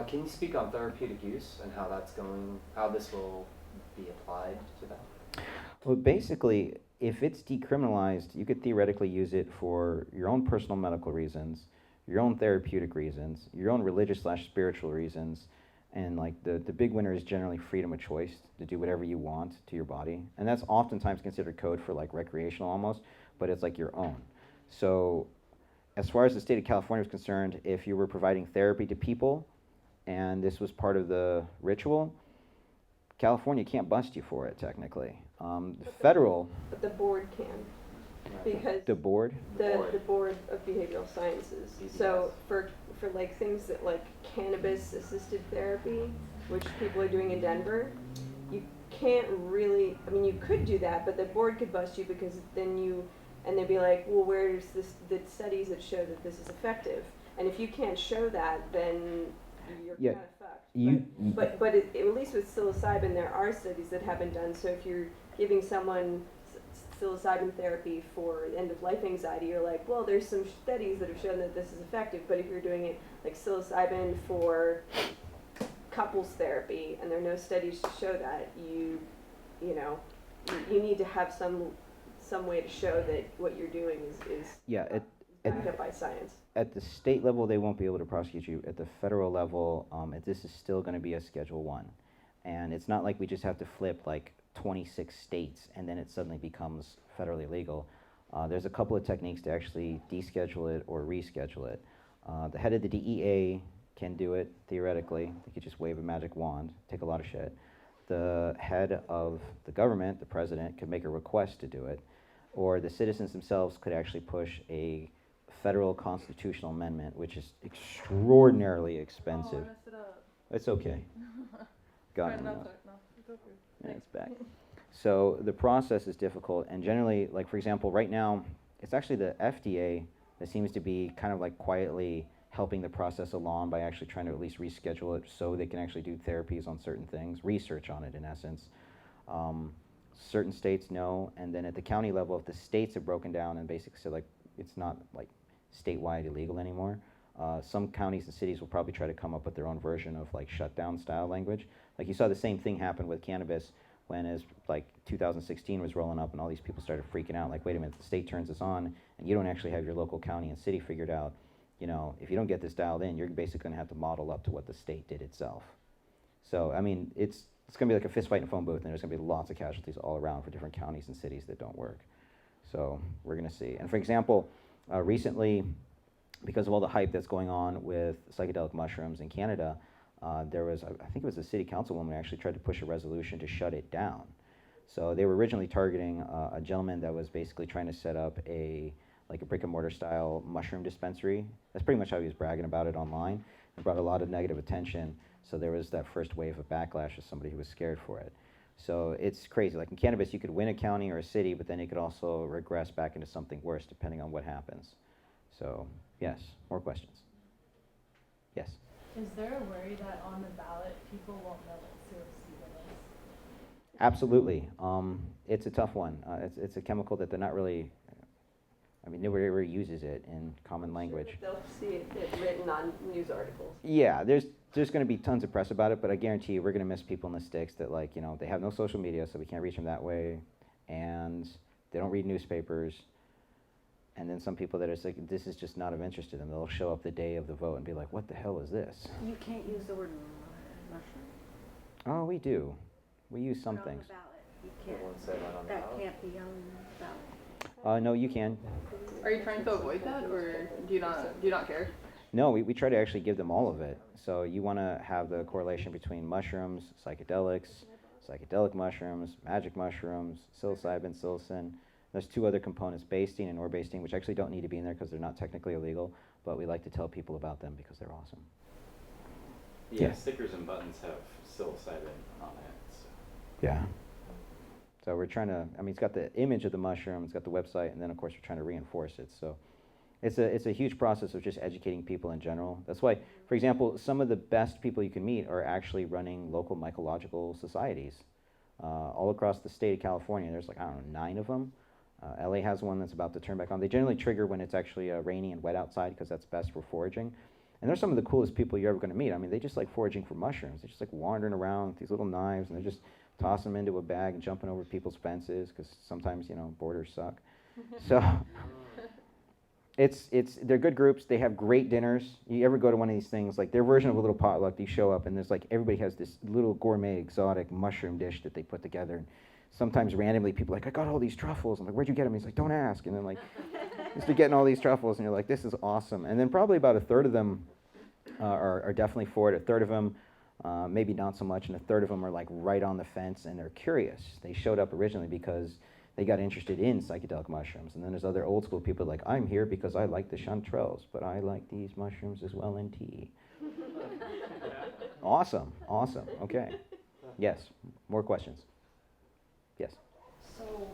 Can you speak on therapeutic use and how that's going, how this will be applied to that? Well, basically, if it's decriminalized, you could theoretically use it for your own personal medical reasons, your own therapeutic reasons, your own religious/spiritual reasons, and like the big winner is generally freedom of choice to do whatever you want to your body. And that's oftentimes considered code for like recreational almost, but it's like your own. So as far as the state of California is concerned, if you were providing therapy to people and this was part of the ritual, California can't bust you for it technically. But the board can, because the board the board of behavioral sciences. So for like things that like cannabis assisted therapy, which people are doing in Denver, you can't really. I mean, you could do that, but the board could bust you because then they'd be like, well, where's the studies that show that this is effective? And if you can't show that, then you're kind of fucked. But at least with psilocybin, there are studies that have been done. So if you're giving someone psilocybin therapy for end-of-life anxiety, you're like, well, there's some studies that have shown that this is effective. But if you're doing it like psilocybin for couples therapy, and there are no studies to show that, you need to have some way to show that what you're doing is backed up by science. At the state level, they won't be able to prosecute you. At the federal level, this is still going to be a Schedule 1. And it's not like we just have to flip like 26 states and then it suddenly becomes federally legal. There's a couple of techniques to actually deschedule it or reschedule it. The head of the DEA can do it, theoretically. They could just wave a magic wand, take a lot of shit. The head of the government, the president, could make a request to do it. Or the citizens themselves could actually push a federal constitutional amendment, which is extraordinarily expensive. Oh, I messed it up. It's okay. God knows. No, it's okay. Yeah, it's back. So the process is difficult, and generally, like for example, right now, it's actually the FDA that seems to be kind of like quietly helping the process along by actually trying to at least reschedule it so they can actually do therapies on certain things, research on it in essence. Certain states know, and then at the county level, if the states have broken down and basically said like it's not like statewide illegal anymore, some counties and cities will probably try to come up with their own version of like shutdown style language. Like you saw the same thing happen with cannabis when as like 2016 was rolling up and all these people started freaking out like, wait a minute, the state turns this on and you don't actually have your local county and city figured out, if you don't get this dialed in, you're basically going to have to model up to what the state did itself. So, I mean, it's going to be like a fist fight in a phone booth, and there's going to be lots of casualties all around for different counties and cities that don't work. So we're going to see. And for example, recently, because of all the hype that's going on with psychedelic mushrooms in Canada, there was, I think it was a city councilwoman actually tried to push a resolution to shut it down. So they were originally targeting a gentleman that was basically trying to set up a brick and mortar style mushroom dispensary. That's pretty much how he was bragging about it online. It brought a lot of negative attention. So there was that first wave of backlash of somebody who was scared for it. So it's crazy. Like in cannabis, you could win a county or a city, but then it could also regress back into something worse depending on what happens. So yes, more questions. Yes? Is there a worry that on the ballot people won't know what psilocybin is? Absolutely. It's a tough one. It's a chemical that they're not really, nobody ever uses it in common language. They'll see it written on news articles. Yeah, there's going to be tons of press about it, but I guarantee you we're going to miss people in the sticks that they have no social media, so we can't reach them that way, and they don't read newspapers, and then some people that are like, this is just not of interest to them. They'll show up the day of the vote and be like, what the hell is this? You can't use the word mushroom. Oh, we do. We use some things. On the ballot. You can't. That can't be on the ballot. No, you can. Are you trying to avoid that, or do you not care? No, we try to actually give them all of it. So you want to have the correlation between mushrooms, psychedelics, psychedelic mushrooms, magic mushrooms, psilocybin, psilocin. There's two other components, basting and or-basting, which actually don't need to be in there because they're not technically illegal, but we like to tell people about them because they're awesome. Yeah, stickers and buttons have psilocybin on it. So. Yeah. So we're trying to, I mean, it's got the image of the mushroom, it's got the website, and then of course we're trying to reinforce it. So it's a huge process of just educating people in general. That's why, for example, some of the best people you can meet are actually running local mycological societies. All across the state of California, there's like, I don't know, 9 of them. LA has one that's about to turn back on. They generally trigger when it's actually rainy and wet outside because that's best for foraging. And they're some of the coolest people you're ever going to meet. I mean, they just like foraging for mushrooms. They're just like wandering around with these little knives, and they're just tossing them into a bag and jumping over people's fences because sometimes, you know, borders suck. So they're good groups. They have great dinners. You ever go to one of these things, like their version of a little potluck, you show up and there's like, everybody has this little gourmet exotic mushroom dish that they put together. And sometimes randomly people are like, I got all these truffles. I'm like, where'd you get them? He's like, don't ask. And then like, you're getting all these truffles and you're like, this is awesome. And then probably about a third of them are definitely for it. A third of them, maybe not so much. And a third of them are like right on the fence and they're curious. They showed up originally because they got interested in psychedelic mushrooms. And then there's other old school people like, I'm here because I like the chanterelles, but I like these mushrooms as well in tea. Awesome, awesome, okay. Yes, more questions? Yes. So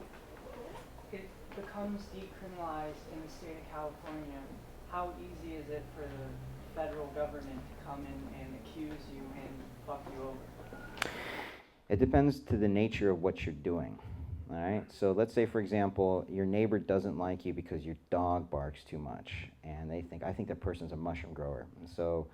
it becomes decriminalized in the state of California. How easy is it for the federal government to come in and accuse you and fuck you over? It depends to the nature of what you're doing. All right. So let's say, for example, your neighbor doesn't like you because your dog barks too much, and they think, I think that person's a mushroom grower. And so,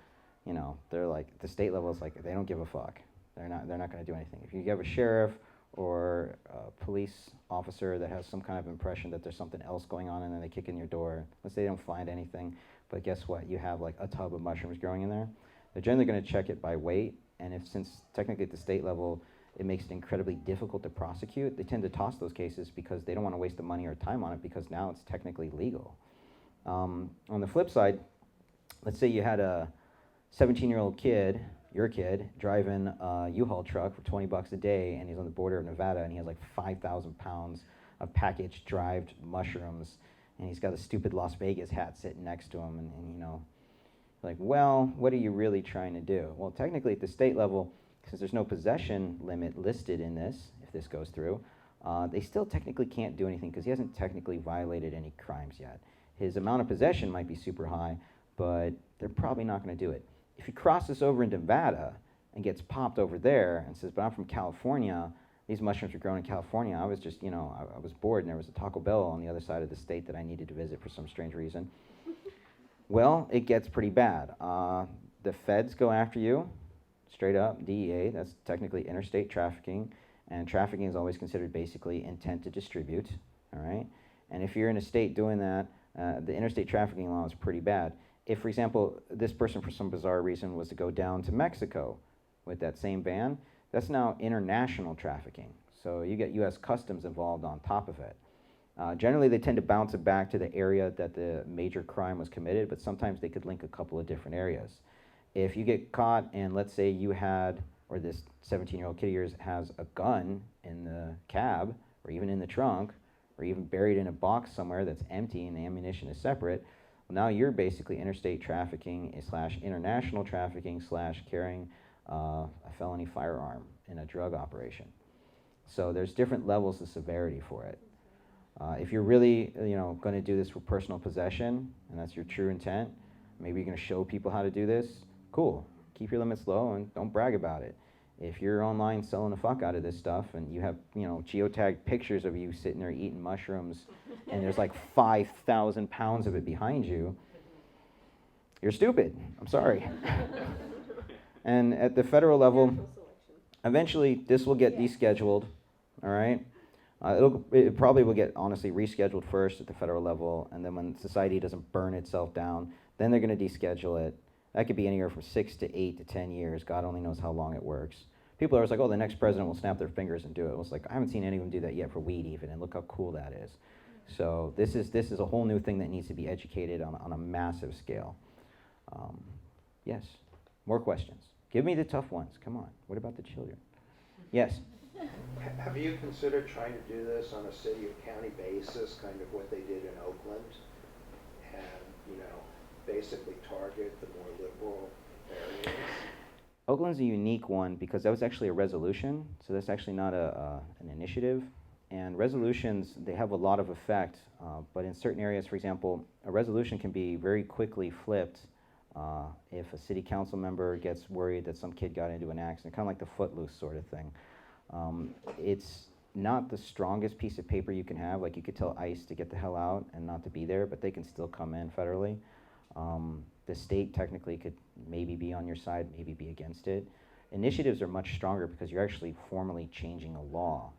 you know, they're like, the state level is like, they don't give a fuck. They're not going to do anything. If you have a sheriff or a police officer that has some kind of impression that there's something else going on, and then they kick in your door, let's say they don't find anything, but guess what? You have like a tub of mushrooms growing in there. They're generally going to check it by weight, and if since technically at the state level, it makes it incredibly difficult to prosecute, they tend to toss those cases because they don't want to waste the money or time on it because now it's technically legal. On the flip side, let's say you had a 17-year-old kid, your kid, driving a U-Haul truck for $20 a day, and he's on the border of Nevada, and he has like 5,000 pounds of packaged dried mushrooms, and he's got a stupid Las Vegas hat sitting next to him, and you know, like, well, what are you really trying to do? Well, technically at the state level, since there's no possession limit listed in this, if this goes through, they still technically can't do anything because he hasn't technically violated any crimes yet. His amount of possession might be super high, but they're probably not going to do it. If he crosses over into Nevada and gets popped over there and says, but I'm from California, these mushrooms were grown in California, I was just, you know, I was bored and there was a Taco Bell on the other side of the state that I needed to visit for some strange reason. Well, it gets pretty bad. The feds go after you. Straight up, DEA, that's technically interstate trafficking, and trafficking is always considered basically intent to distribute, all right? And if you're in a state doing that, the interstate trafficking law is pretty bad. If, for example, this person for some bizarre reason was to go down to Mexico with that same van, that's now international trafficking. So you get US Customs involved on top of it. Generally, they tend to bounce it back to the area that the major crime was committed, but sometimes they could link a couple of different areas. If you get caught and let's say you had, or this 17-year-old kid of yours has a gun in the cab, or even in the trunk, or even buried in a box somewhere that's empty and the ammunition is separate, well, now you're basically interstate trafficking / international trafficking / carrying a felony firearm in a drug operation. So there's different levels of severity for it. If you're really, you know, going to do this for personal possession, and that's your true intent, maybe you're going to show people how to do this, cool. Keep your limits low and don't brag about it. If you're online selling the fuck out of this stuff and you have, you know, geotagged pictures of you sitting there eating mushrooms and there's like 5,000 pounds of it behind you, you're stupid. I'm sorry. And at the federal level, eventually this will get descheduled, all right? It probably will get, honestly, rescheduled first at the federal level, and then when society doesn't burn itself down, then they're going to deschedule it. That could be anywhere from 6 to 8 to 10 years. God only knows how long it works. People are always like, oh, the next president will snap their fingers and do it. Well, it's like, I haven't seen anyone do that yet for weed even, and look how cool that is. So this is a whole new thing that needs to be educated on a massive scale. Yes, more questions. Give me the tough ones, come on. What about the children? Yes? Have you considered trying to do this on a city or county basis, kind of what they did in Oakland? And, you know, basically target the more liberal areas? Oakland's a unique one because that was actually a resolution, so that's actually not an initiative. And resolutions, they have a lot of effect, but in certain areas, for example, a resolution can be very quickly flipped if a city council member gets worried that some kid got into an accident, kind of like the Footloose sort of thing. It's not the strongest piece of paper you can have, like you could tell ICE to get the hell out and not to be there, but they can still come in federally. The state technically could maybe be on your side, maybe be against it. Initiatives are much stronger because you're actually formally changing a law.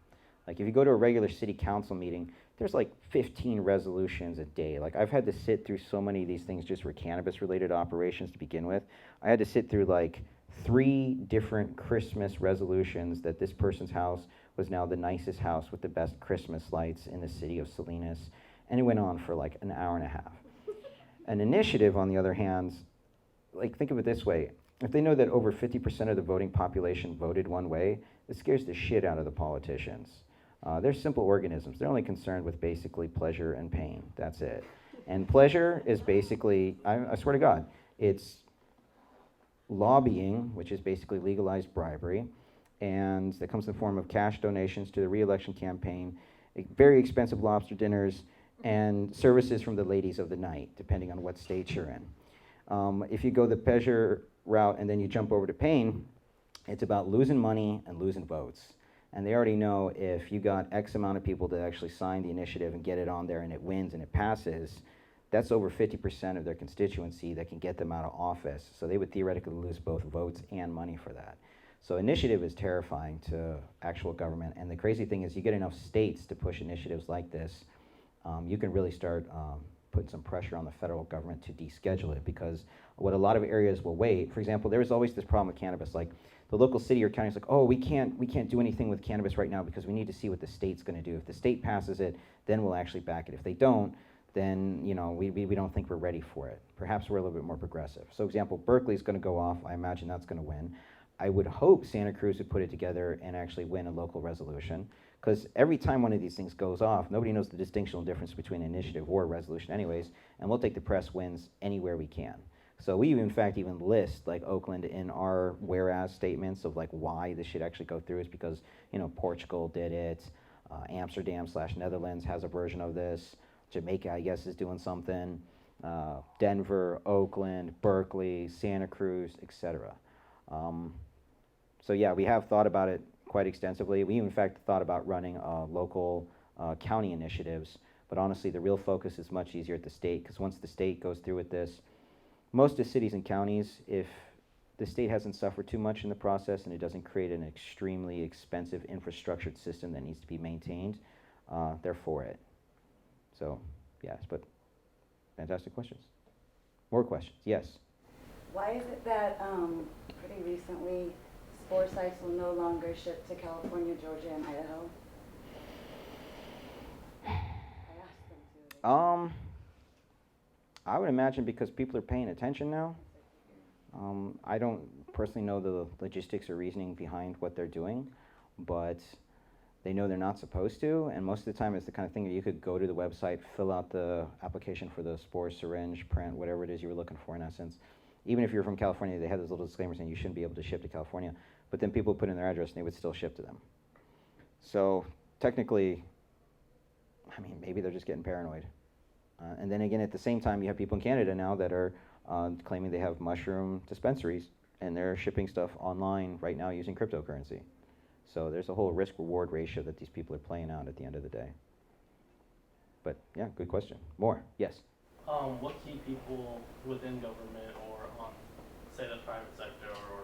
Like if you go to a regular city council meeting, there's like 15 resolutions a day. Like I've had to sit through so many of these things just for cannabis related operations to begin with. I had to sit through like 3 different Christmas resolutions that this person's house was now the nicest house with the best Christmas lights in the city of Salinas. And it went on for like an hour and a half. An initiative, on the other hand, like think of it this way. If they know that over 50% of the voting population voted one way, it scares the shit out of the politicians. They're simple organisms. They're only concerned with basically pleasure and pain. That's it. And pleasure is basically, I swear to God, it's lobbying, which is basically legalized bribery, and that comes in the form of cash donations to the re-election campaign, very expensive lobster dinners, and services from the ladies of the night, depending on what state you're in. If you go the pleasure route and then you jump over to pain, it's about losing money and losing votes. And they already know if you got X amount of people to actually sign the initiative and get it on there and it wins and it passes, that's over 50% of their constituency that can get them out of office. So they would theoretically lose both votes and money for that. So initiative is terrifying to actual government. And the crazy thing is you get enough states to push initiatives like this, you can really start putting some pressure on the federal government to deschedule it, because what a lot of areas will wait, for example, there is always this problem with cannabis, like the local city or county is like, oh, we can't do anything with cannabis right now because we need to see what the state's going to do. If the state passes it, then we'll actually back it. If they don't, then you know we don't think we're ready for it. Perhaps we're a little bit more progressive. So example, Berkeley's going to go off. I imagine that's going to win. I would hope Santa Cruz would put it together and actually win a local resolution, because every time one of these things goes off, nobody knows the distinctional difference between an initiative or a resolution anyways, and we'll take the press wins anywhere we can. So we in fact even list like Oakland in our whereas statements of like why this should actually go through is because, you know, Portugal did it, Amsterdam/Netherlands has a version of this, Jamaica I guess is doing something, Denver, Oakland, Berkeley, Santa Cruz, etc. So yeah, we have thought about it quite extensively. We in fact thought about running local county initiatives, but honestly the real focus is much easier at the state, because once the state goes through with this, most of the cities and counties, if the state hasn't suffered too much in the process and it doesn't create an extremely expensive infrastructured system that needs to be maintained, they're for it. So yes, but fantastic questions. More questions, yes? Why is it that pretty recently spore sites will no longer ship to California, Georgia, and Idaho? I asked them to. I would imagine because people are paying attention now. I don't personally know the logistics or reasoning behind what they're doing, but they know they're not supposed to, and most of the time it's the kind of thing that you could go to the website, fill out the application for the spore syringe, print, whatever it is you were looking for in essence. Even if you're from California, they have those little disclaimers saying you shouldn't be able to ship to California, but then people put in their address and they would still ship to them. So technically, I mean, maybe they're just getting paranoid. And then again, at the same time, you have people in Canada now that are claiming they have mushroom dispensaries, and they're shipping stuff online right now using cryptocurrency. So there's a whole risk-reward ratio that these people are playing out at the end of the day. But yeah, good question. More, yes? What key people within government or on, say, the private sector or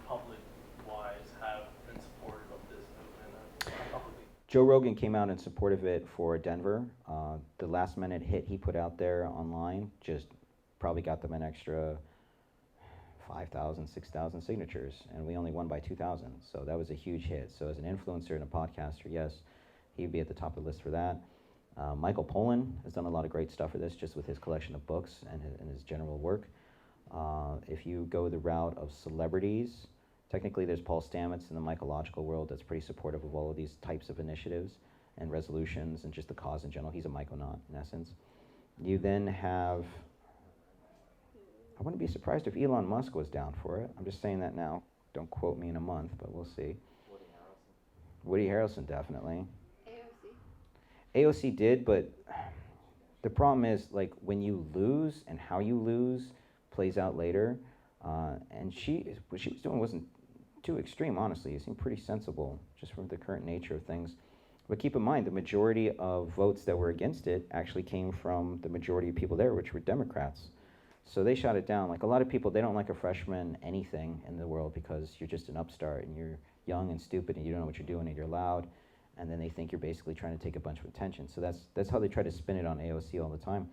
public-wise have been supportive of this movement publicly? Joe Rogan came out in support of it for Denver. The last-minute hit he put out there online just probably got them an extra 5,000, 6,000 signatures, and we only won by 2,000, so that was a huge hit. So as an influencer and a podcaster, yes, he'd be at the top of the list for that. Michael Pollan has done a lot of great stuff for this, just with his collection of books and his general work. If you go the route of celebrities, technically there's Paul Stamets in the mycological world that's pretty supportive of all of these types of initiatives and resolutions and just the cause in general. He's a myconaut in essence. You then have, I wouldn't be surprised if Elon Musk was down for it. I'm just saying that now. Don't quote me in a month, but we'll see. Woody Harrelson, definitely. AOC did, but the problem is, like, when you lose and how you lose plays out later. And what she was doing wasn't too extreme, honestly. It seemed pretty sensible, just from the current nature of things. But keep in mind, the majority of votes that were against it actually came from the majority of people there, which were Democrats. So they shot it down. Like, a lot of people, they don't like a freshman anything in the world because you're just an upstart and you're young and stupid and you don't know what you're doing and you're loud. And then they think you're basically trying to take a bunch of attention. So that's how they try to spin it on AOC all the time.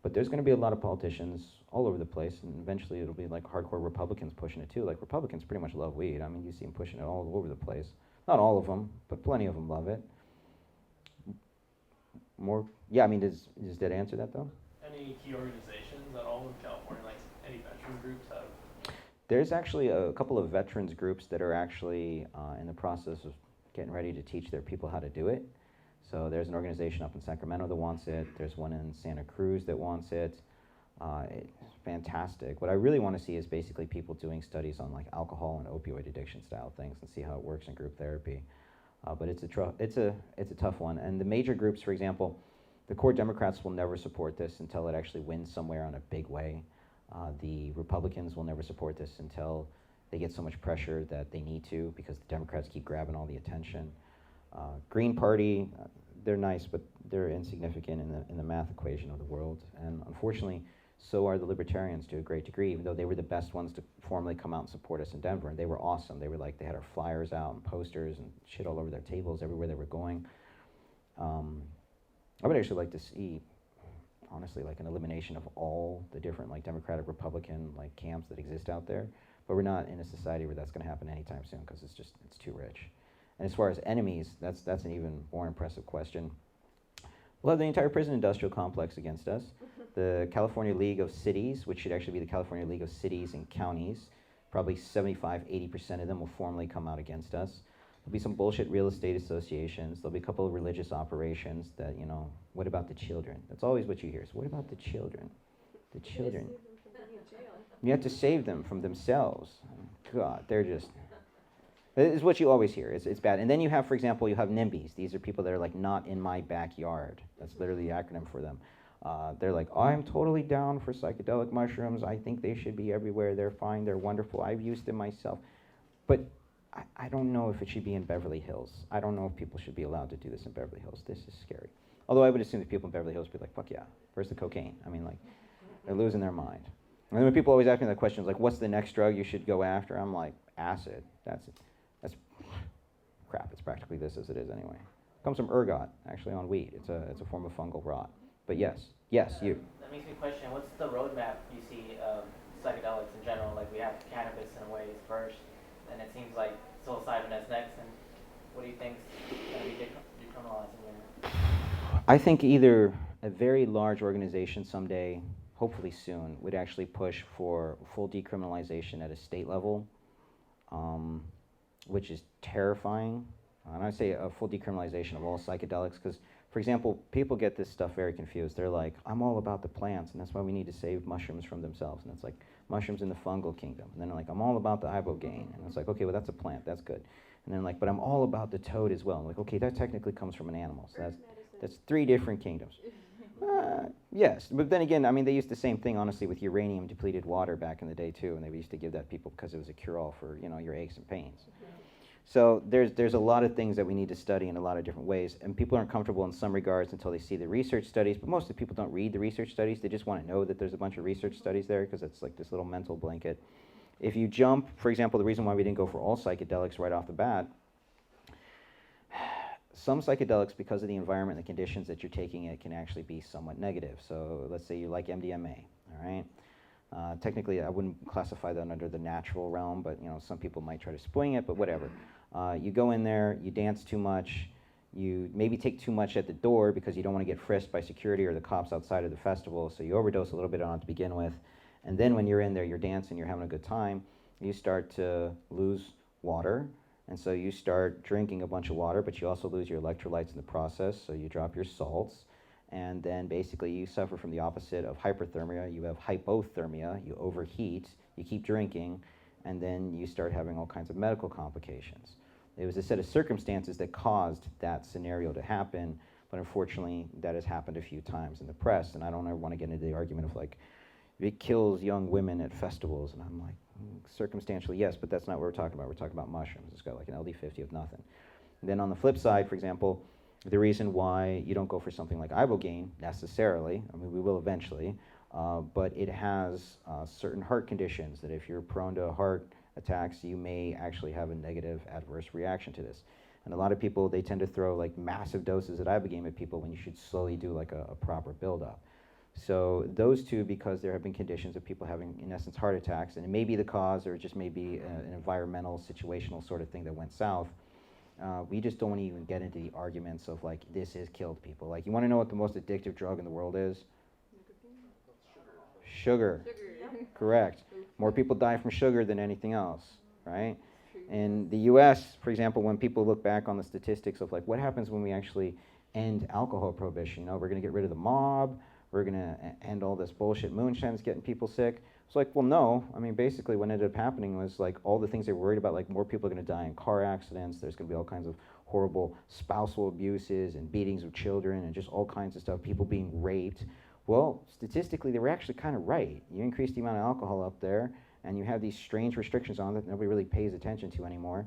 But there's going to be a lot of politicians all over the place, and eventually it'll be like hardcore Republicans pushing it too. Like, Republicans pretty much love weed. I mean, you see them pushing it all over the place. Not all of them, but plenty of them love it. More, yeah, I mean, does that answer that though? Any key organizations at all in California, like any veteran groups have? There's actually a couple of veterans groups that are actually in the process of getting ready to teach their people how to do it. So there's an organization up in Sacramento that wants it. There's one in Santa Cruz that wants it. It's fantastic. What I really want to see is basically people doing studies on like alcohol and opioid addiction style things and see how it works in group therapy. But it's a tough one. And the major groups, for example, the core Democrats will never support this until it actually wins somewhere on a big way. The Republicans will never support this until they get so much pressure that they need to, because the Democrats keep grabbing all the attention. Green Party, they're nice, but they're insignificant in the math equation of the world. And unfortunately, so are the Libertarians to a great degree, even though they were the best ones to formally come out and support us in Denver. And they were awesome. They were like, they had our flyers out and posters and shit all over their tables everywhere they were going. I would actually like to see, honestly, like an elimination of all the different like Democratic, Republican like camps that exist out there. But we're not in a society where that's going to happen anytime soon, because it's too rich. And as far as enemies, that's an even more impressive question. We'll have the entire prison industrial complex against us. The California League of Cities, which should actually be the California League of Cities and Counties, probably 75–80% of them will formally come out against us. There'll be some bullshit real estate associations. There'll be a couple of religious operations that, you know, what about the children? That's always what you hear. So what about the children? The children. You have to save them from themselves. God, they're just... It's what you always hear. It's bad. And then you have, for example, you have NIMBYs. These are people that are like, not in my backyard. That's literally the acronym for them. They're like, I'm totally down for psychedelic mushrooms. I think they should be everywhere. They're fine. They're wonderful. I've used them myself. But I don't know if it should be in Beverly Hills. I don't know if people should be allowed to do this in Beverly Hills. This is scary. Although I would assume that people in Beverly Hills would be like, fuck yeah, where's the cocaine? I mean, like, they're losing their mind. And then when people always ask me that question, like, what's the next drug you should go after? I'm like, acid. That's crap. It's practically this as it is anyway. It comes from ergot, actually, on wheat. It's a form of fungal rot. But yes, you. That makes me question, what's the roadmap you see of psychedelics in general? Like, we have cannabis in a way first, and it seems like psilocybin is next, and what do you think's going to be decriminalizing there? I think either a very large organization someday, hopefully soon, would actually push for full decriminalization at a state level, which is terrifying. And I say a full decriminalization of all psychedelics, because, for example, people get this stuff very confused. They're like, I'm all about the plants, and that's why we need to save mushrooms from themselves. And it's like, mushrooms in the fungal kingdom. And then they're like, I'm all about the ibogaine. And it's like, okay, well, that's a plant. That's good. And then like, but I'm all about the toad as well. I'm like, okay, that technically comes from an animal. So that's 3 different kingdoms. Yes, but then again, I mean, they used the same thing, honestly, with uranium-depleted water back in the day, too. And they used to give that people because it was a cure-all for, you know, your aches and pains. So there's a lot of things that we need to study in a lot of different ways, and people aren't comfortable in some regards until they see the research studies, but most of the people don't read the research studies. They just want to know that there's a bunch of research studies there, because it's like this little mental blanket. If you jump, for example, the reason why we didn't go for all psychedelics right off the bat, some psychedelics, because of the environment and the conditions that you're taking it, can actually be somewhat negative. So let's say you like MDMA, all right? Technically, I wouldn't classify that under the natural realm, but you know, some people might try to swing it, but whatever. You go in there, you dance too much, you maybe take too much at the door because you don't want to get frisked by security or the cops outside of the festival, so you overdose a little bit on it to begin with, And then when you're in there, you're dancing, you're having a good time, you start to lose water. And so you start drinking a bunch of water, but you also lose your electrolytes in the process, so you drop your salts. And then basically you suffer from the opposite of hyperthermia. You have hypothermia, you overheat, you keep drinking, and then you start having all kinds of medical complications. It was a set of circumstances that caused that scenario to happen, but unfortunately that has happened a few times in the press, and I don't ever want to get into the argument of like, it kills young women at festivals, and I'm like, circumstantially yes, but that's not what we're talking about. We're talking about mushrooms. It's got like an LD50 of nothing. And then on the flip side, for example, the reason why you don't go for something like ibogaine necessarily, I mean we will eventually, but it has certain heart conditions that if you're prone to heart attacks, you may actually have a negative adverse reaction to this. And a lot of people, they tend to throw like massive doses of ibogaine at people when you should slowly do like a proper buildup. So those two, because there have been conditions of people having, in essence, heart attacks, and it may be the cause or it just may be an environmental, situational sort of thing that went south, we just don't want to even get into the arguments of like, this has killed people. Like, you want to know what the most addictive drug in the world is? Sugar. Correct. More people die from sugar than anything else, right? In the US, for example, when people look back on the statistics of like, what happens when we actually end alcohol prohibition? You know, we're going to get rid of the mob, we're going to end all this bullshit moonshine that's getting people sick. It's like, well, no. I mean, basically what ended up happening was like all the things they were worried about, like more people are going to die in car accidents, there's going to be all kinds of horrible spousal abuses and beatings of children and just all kinds of stuff, people being raped. Well, statistically, they were actually kind of right. You increase the amount of alcohol up there, and you have these strange restrictions on it that nobody really pays attention to anymore.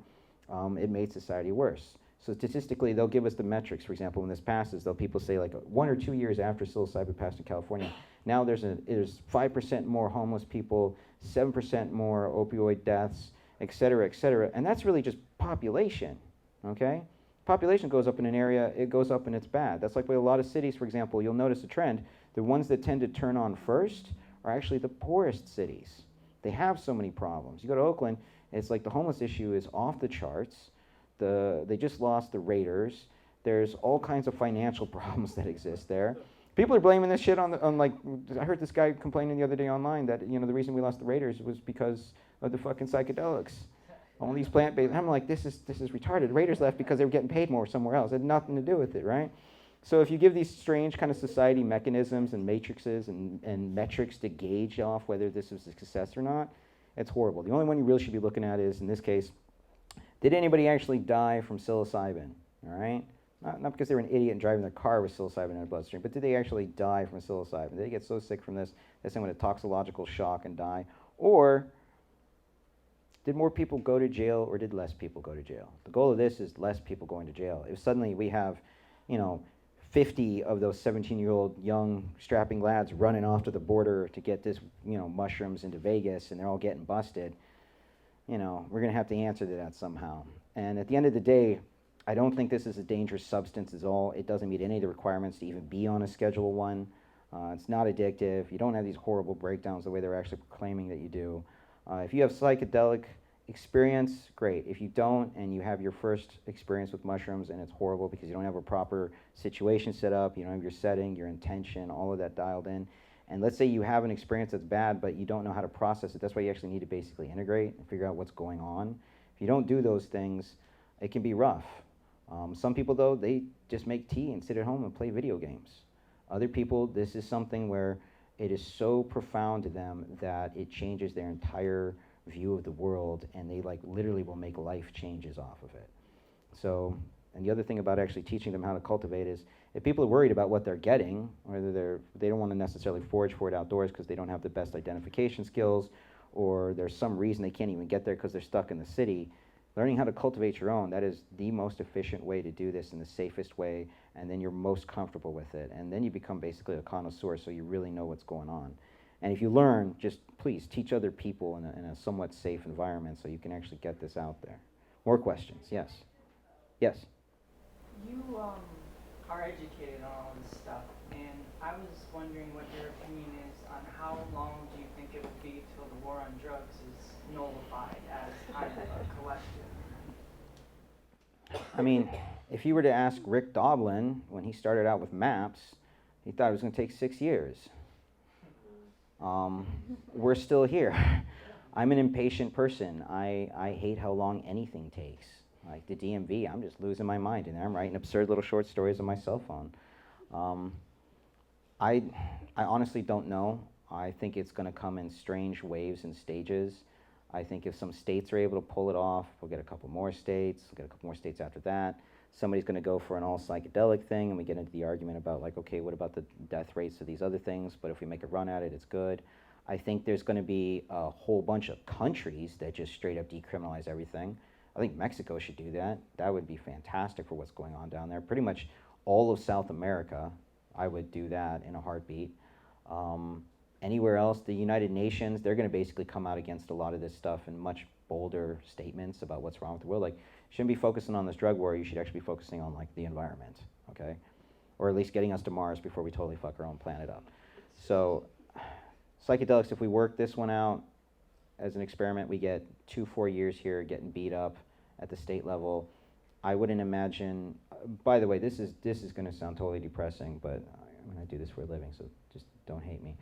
It made society worse. So statistically, they'll give us the metrics. For example, when this passes, people say like 1 or 2 years after psilocybin passed in California, now there's 5% more homeless people, 7% more opioid deaths, et cetera, and that's really just population, okay? Population goes up in an area, it goes up and it's bad. That's like with a lot of cities, for example, you'll notice a trend. The ones that tend to turn on first are actually the poorest cities. They have so many problems. You go to Oakland, it's like the homeless issue is off the charts. They just lost the Raiders. There's all kinds of financial problems that exist there. People are blaming this shit on like, I heard this guy complaining the other day online that, you know, the reason we lost the Raiders was because of the fucking psychedelics. All these plant-based, I'm like, this is retarded. The Raiders left because they were getting paid more somewhere else. It had nothing to do with it, right? So if you give these strange kind of society mechanisms and matrices and metrics to gauge off whether this is a success or not, it's horrible. The only one you really should be looking at is, in this case, did anybody actually die from psilocybin, all right? Not because they were an idiot and driving their car with psilocybin in their bloodstream, but did they actually die from psilocybin? Did they get so sick from this that someone had toxicological shock and die? Or did more people go to jail or did less people go to jail? The goal of this is less people going to jail. If suddenly we have, you know, 50 of those 17-year-old young strapping lads running off to the border to get this, you know, mushrooms into Vegas and they're all getting busted, you know, we're going to have to answer to that somehow. And at the end of the day, I don't think this is a dangerous substance at all. It doesn't meet any of the requirements to even be on a Schedule 1. It's not addictive. You don't have these horrible breakdowns the way they're actually claiming that you do. If you have psychedelic experience, great. If you don't and you have your first experience with mushrooms and it's horrible because you don't have a proper situation set up, you don't have your setting, your intention, all of that dialed in, and let's say you have an experience that's bad but you don't know how to process it, that's why you actually need to basically integrate and figure out what's going on. If you don't do those things, it can be rough. Some people, though, they just make tea and sit at home and play video games. Other people, this is something where it is so profound to them that it changes their entire view of the world, and they like literally will make life changes off of it. So, and the other thing about actually teaching them how to cultivate is, if people are worried about what they're getting, whether they don't want to necessarily forage for it outdoors because they don't have the best identification skills, or there's some reason they can't even get there because they're stuck in the city, learning how to cultivate your own, that is the most efficient way to do this in the safest way, and then you're most comfortable with it. And then you become basically a connoisseur, so you really know what's going on. And if you learn, just please teach other people in a somewhat safe environment so you can actually get this out there. More questions? Yes. Yes? You are educated on all this stuff, and I was wondering what your opinion is on how long do you think it will be till the war on drugs is nullified as kind of a collective? I mean, if you were to ask Rick Doblin, when he started out with MAPS, he thought it was going to take 6 years. we're still here. I'm an impatient person. I hate how long anything takes. Like the DMV, I'm just losing my mind, and I'm writing absurd little short stories on my cell phone. I honestly don't know. I think it's going to come in strange waves and stages. I think if some states are able to pull it off, we'll get a couple more states, we'll get a couple more states after that. Somebody's going to go for an all psychedelic thing, and we get into the argument about like, okay, what about the death rates of these other things? But if we make a run at it, it's good. I think there's going to be a whole bunch of countries that just straight up decriminalize everything. I think Mexico should do that. That would be fantastic for what's going on down there. Pretty much all of South America, I would do that in a heartbeat. Anywhere else, the United Nations, they're going to basically come out against a lot of this stuff in much bolder statements about what's wrong with the world. Like, you shouldn't be focusing on this drug war. You should actually be focusing on like the environment, okay? Or at least getting us to Mars before we totally fuck our own planet up. So, psychedelics, if we work this one out as an experiment, we get 2-4 years here getting beat up at the state level. I wouldn't imagine. By the way, this is going to sound totally depressing, but I do this for a living, so just don't hate me.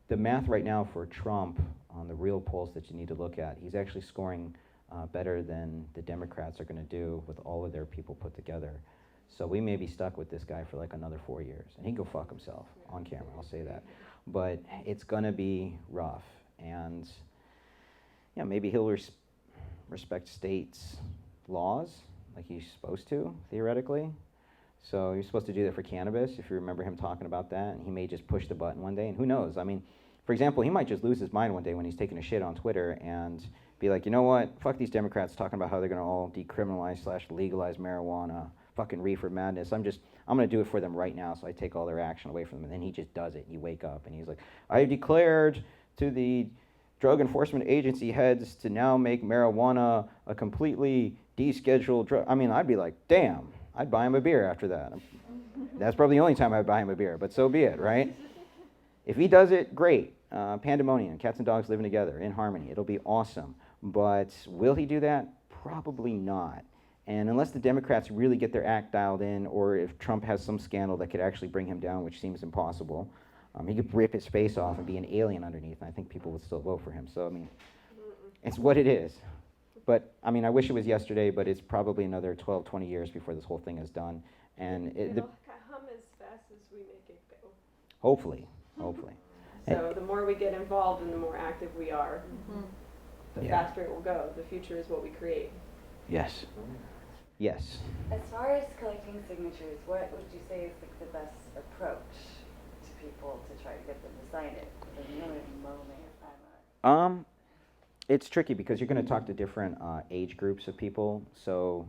The math right now for Trump on the real polls that you need to look at, he's actually scoring better than the Democrats are going to do with all of their people put together. So we may be stuck with this guy for like another 4 years, and he can go fuck himself on camera. I'll say that, but it's going to be rough, and yeah, maybe he'll respect states' laws like he's supposed to theoretically. So you're supposed to do that for cannabis, if you remember him talking about that, and he may just push the button one day, and who knows? I mean, for example, he might just lose his mind one day when he's taking a shit on Twitter and be like, you know what, fuck these Democrats talking about how they're gonna all decriminalize/legalize marijuana, fucking reefer madness. I'm gonna do it for them right now, so I take all their action away from them. And then he just does it, and you wake up, and he's like, I declared to the Drug Enforcement Agency heads to now make marijuana a completely descheduled drug. I mean, I'd be like, damn. I'd buy him a beer after that. That's probably the only time I'd buy him a beer, but so be it, right? If he does it, great. Pandemonium, cats and dogs living together in harmony. It'll be awesome. But will he do that? Probably not. And unless the Democrats really get their act dialed in, or if Trump has some scandal that could actually bring him down, which seems impossible, he could rip his face off and be an alien underneath, and I think people would still vote for him. So, I mean, it's what it is. But, I mean, I wish it was yesterday, but it's probably another 12, 20 years before this whole thing is done. And it'll come as fast as we make it go. Hopefully. So the more we get involved and the more active we are, the faster it will go. The future is what we create. Yes. Yes. As far as collecting signatures, what would you say is like the best approach to people to try to get them to sign it? There's no moment if I'm It's tricky because you're going to talk to different age groups of people. So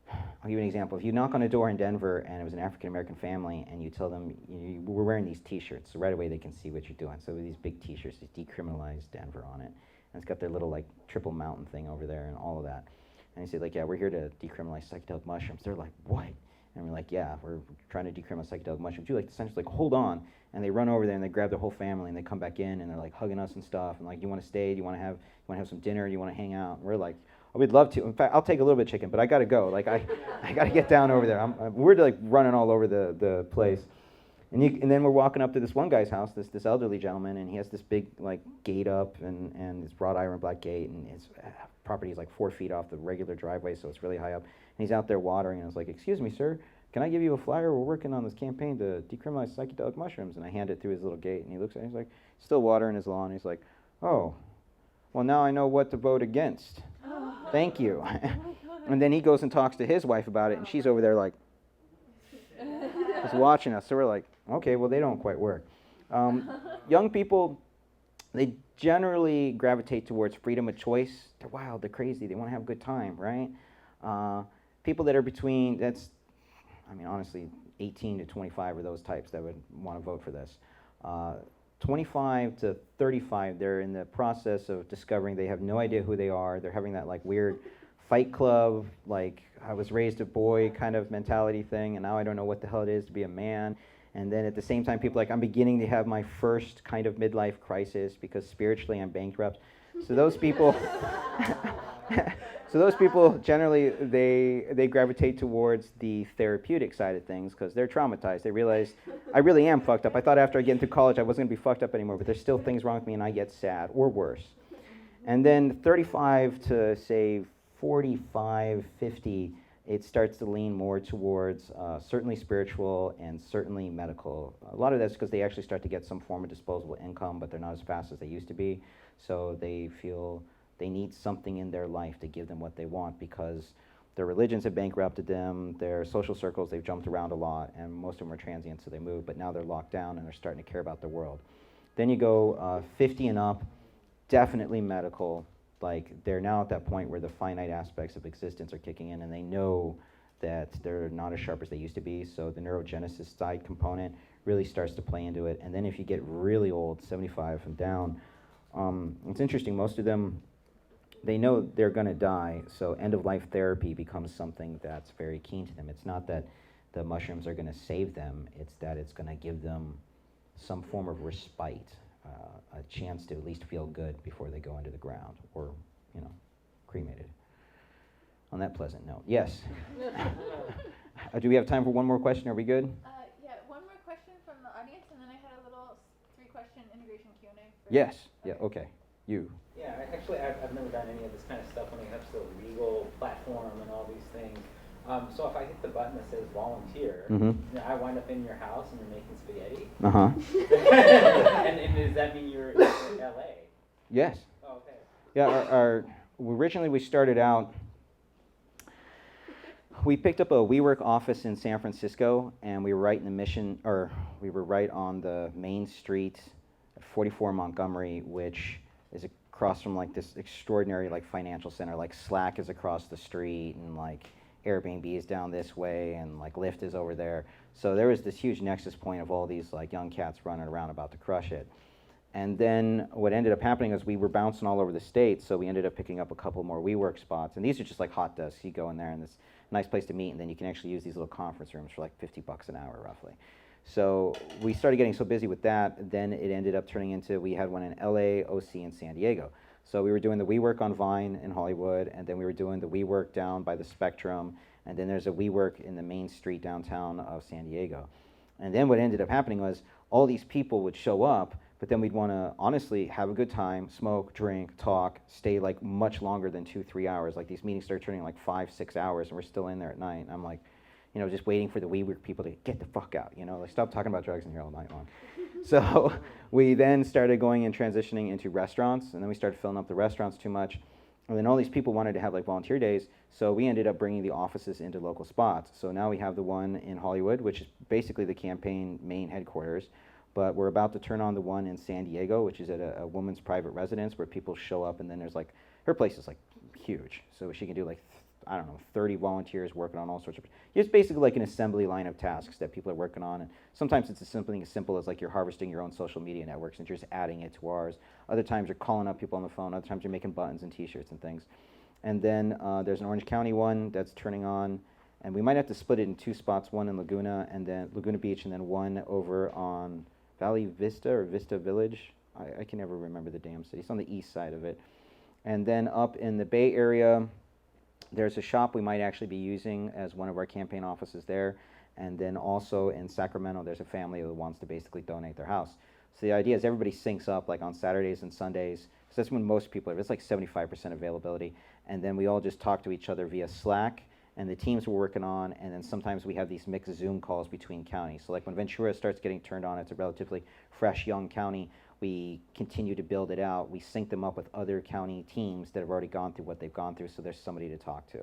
I'll give you an example. If you knock on a door in Denver and it was an African-American family and you tell them, we're wearing these T-shirts, so right away they can see what you're doing. So these big T-shirts, they Decriminalize Denver on it. And it's got their little like triple mountain thing over there and all of that. And they say like, yeah, we're here to decriminalize psychedelic mushrooms. They're like, what? And we're like, yeah, we're trying to decriminalize psychedelic mushrooms. You like the essentially like, hold on. And they run over there and they grab their whole family and they come back in and they're like hugging us and stuff and like, do you want to stay? Do you want to have some dinner? Do you want to hang out? And we're like, oh, we'd love to. In fact, I'll take a little bit of chicken, but I got to go. Like I got to get down over there. We're like running all over the place. And then we're walking up to this one guy's house, this elderly gentleman, and he has this big like gate up and this wrought iron black gate, and his property is like 4 feet off the regular driveway, so it's really high up. And he's out there watering, and I was like, excuse me, sir, can I give you a flyer? We're working on this campaign to decriminalize psychedelic mushrooms. And I hand it through his little gate, and he looks at it, he's like, still watering his lawn. He's like, oh, well, now I know what to vote against. Thank you. And then he goes and talks to his wife about it, and she's over there like, just watching us. So we're like, okay, well, they don't quite work. Young people, they generally gravitate towards freedom of choice. They're wild, they're crazy, they want to have a good time, right? People that are between, honestly, 18 to 25 are those types that would want to vote for this. 25 to 35, they're in the process of discovering they have no idea who they are. They're having that like weird Fight Club, like I was raised a boy kind of mentality thing, and now I don't know what the hell it is to be a man. And then at the same time, people are like, I'm beginning to have my first kind of midlife crisis because spiritually I'm bankrupt. So those people, So those people generally they gravitate towards the therapeutic side of things because they're traumatized. They realize I really am fucked up. I thought after I get into college I wasn't going to be fucked up anymore, but there's still things wrong with me and I get sad or worse. And then 35 to say 45, 50, it starts to lean more towards certainly spiritual and certainly medical. A lot of that's because they actually start to get some form of disposable income, but they're not as fast as they used to be. So they feel they need something in their life to give them what they want because their religions have bankrupted them, their social circles, they've jumped around a lot, and most of them are transient, so they move, but now they're locked down and they're starting to care about the world. Then you go 50 and up, definitely medical. Like they're now at that point where the finite aspects of existence are kicking in and they know that they're not as sharp as they used to be, so the neurogenesis side component really starts to play into it. And then if you get really old, 75 and down, it's interesting, most of them, they know they're going to die, so end-of-life therapy becomes something that's very keen to them. It's not that the mushrooms are going to save them, it's that it's going to give them some form of respite, a chance to at least feel good before they go into the ground or, cremated. On that pleasant note, yes. Do we have time for one more question? Are we good? Yeah, one more question from the audience, and then I had a little 3-question integration Q&A. Yes. Yeah. Okay. You. Yeah, actually, I've never done any of this kind of stuff when it comes to the legal platform and all these things. So if I hit the button that says volunteer, I wind up in your house and you're making spaghetti. and does that mean you're in LA? Yes. Oh, okay. Yeah. Originally we started out. We picked up a WeWork office in San Francisco, and we were right in the we were right on the main street at 44 Montgomery, which is across from like this extraordinary like financial center. Like Slack is across the street, and like Airbnb is down this way, and like Lyft is over there. So there was this huge nexus point of all these like young cats running around about to crush it. And then what ended up happening is we were bouncing all over the state, so we ended up picking up a couple more WeWork spots. And these are just like hot desks. You go in there and it's a nice place to meet, and then you can actually use these little conference rooms for like $50 an hour roughly. So we started getting so busy with that, then it ended up turning into, we had one in LA, OC, and San Diego. So we were doing the WeWork on Vine in Hollywood, and then we were doing the WeWork down by the Spectrum, and then there's a WeWork in the main street downtown of San Diego. And then what ended up happening was all these people would show up, but then we'd want to honestly have a good time, smoke, drink, talk, stay like much longer than 2-3 hours. Like these meetings start turning like 5-6 hours, and we're still in there at night. And I'm like, just waiting for the WeWork people to get the fuck out, like stop talking about drugs in here all night long. So we then started going and transitioning into restaurants, and then we started filling up the restaurants too much. And then all these people wanted to have like volunteer days, so we ended up bringing the offices into local spots. So now we have the one in Hollywood, which is basically the campaign main headquarters, but we're about to turn on the one in San Diego, which is at a woman's private residence where people show up, and then there's like, her place is like huge, so she can do like, 30 volunteers working on all sorts of, it's basically like an assembly line of tasks that people are working on, and sometimes it's something as simple as like you're harvesting your own social media networks and you're just adding it to ours. Other times you're calling up people on the phone, other times you're making buttons and t-shirts and things. And then there's an Orange County one that's turning on, and we might have to split it in 2 spots, one in Laguna Beach, and then one over on Valley Vista or Vista Village. I can never remember the damn city. It's on the east side of it. And then up in the Bay Area, there's a shop we might actually be using as one of our campaign offices there. And then also in Sacramento, there's a family that wants to basically donate their house. So the idea is everybody syncs up like on Saturdays and Sundays. So that's when most people are, it's like 75% availability. And then we all just talk to each other via Slack and the teams we're working on. And then sometimes we have these mixed Zoom calls between counties. So like when Ventura starts getting turned on, it's a relatively fresh, young county. We continue to build it out. We sync them up with other county teams that have already gone through what they've gone through, so there's somebody to talk to.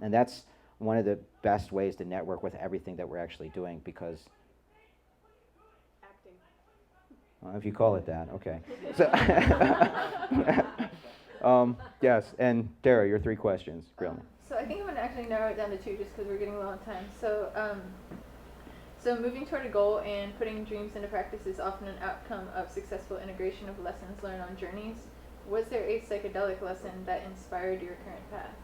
And that's one of the best ways to network with everything that we're actually doing, because... Acting. Well, if you call it that, okay. So yes, and Dara, your 3 questions, grill me. So I think I'm going to actually narrow it down to 2 just because we're getting low on time. So moving toward a goal and putting dreams into practice is often an outcome of successful integration of lessons learned on journeys. Was there a psychedelic lesson that inspired your current path?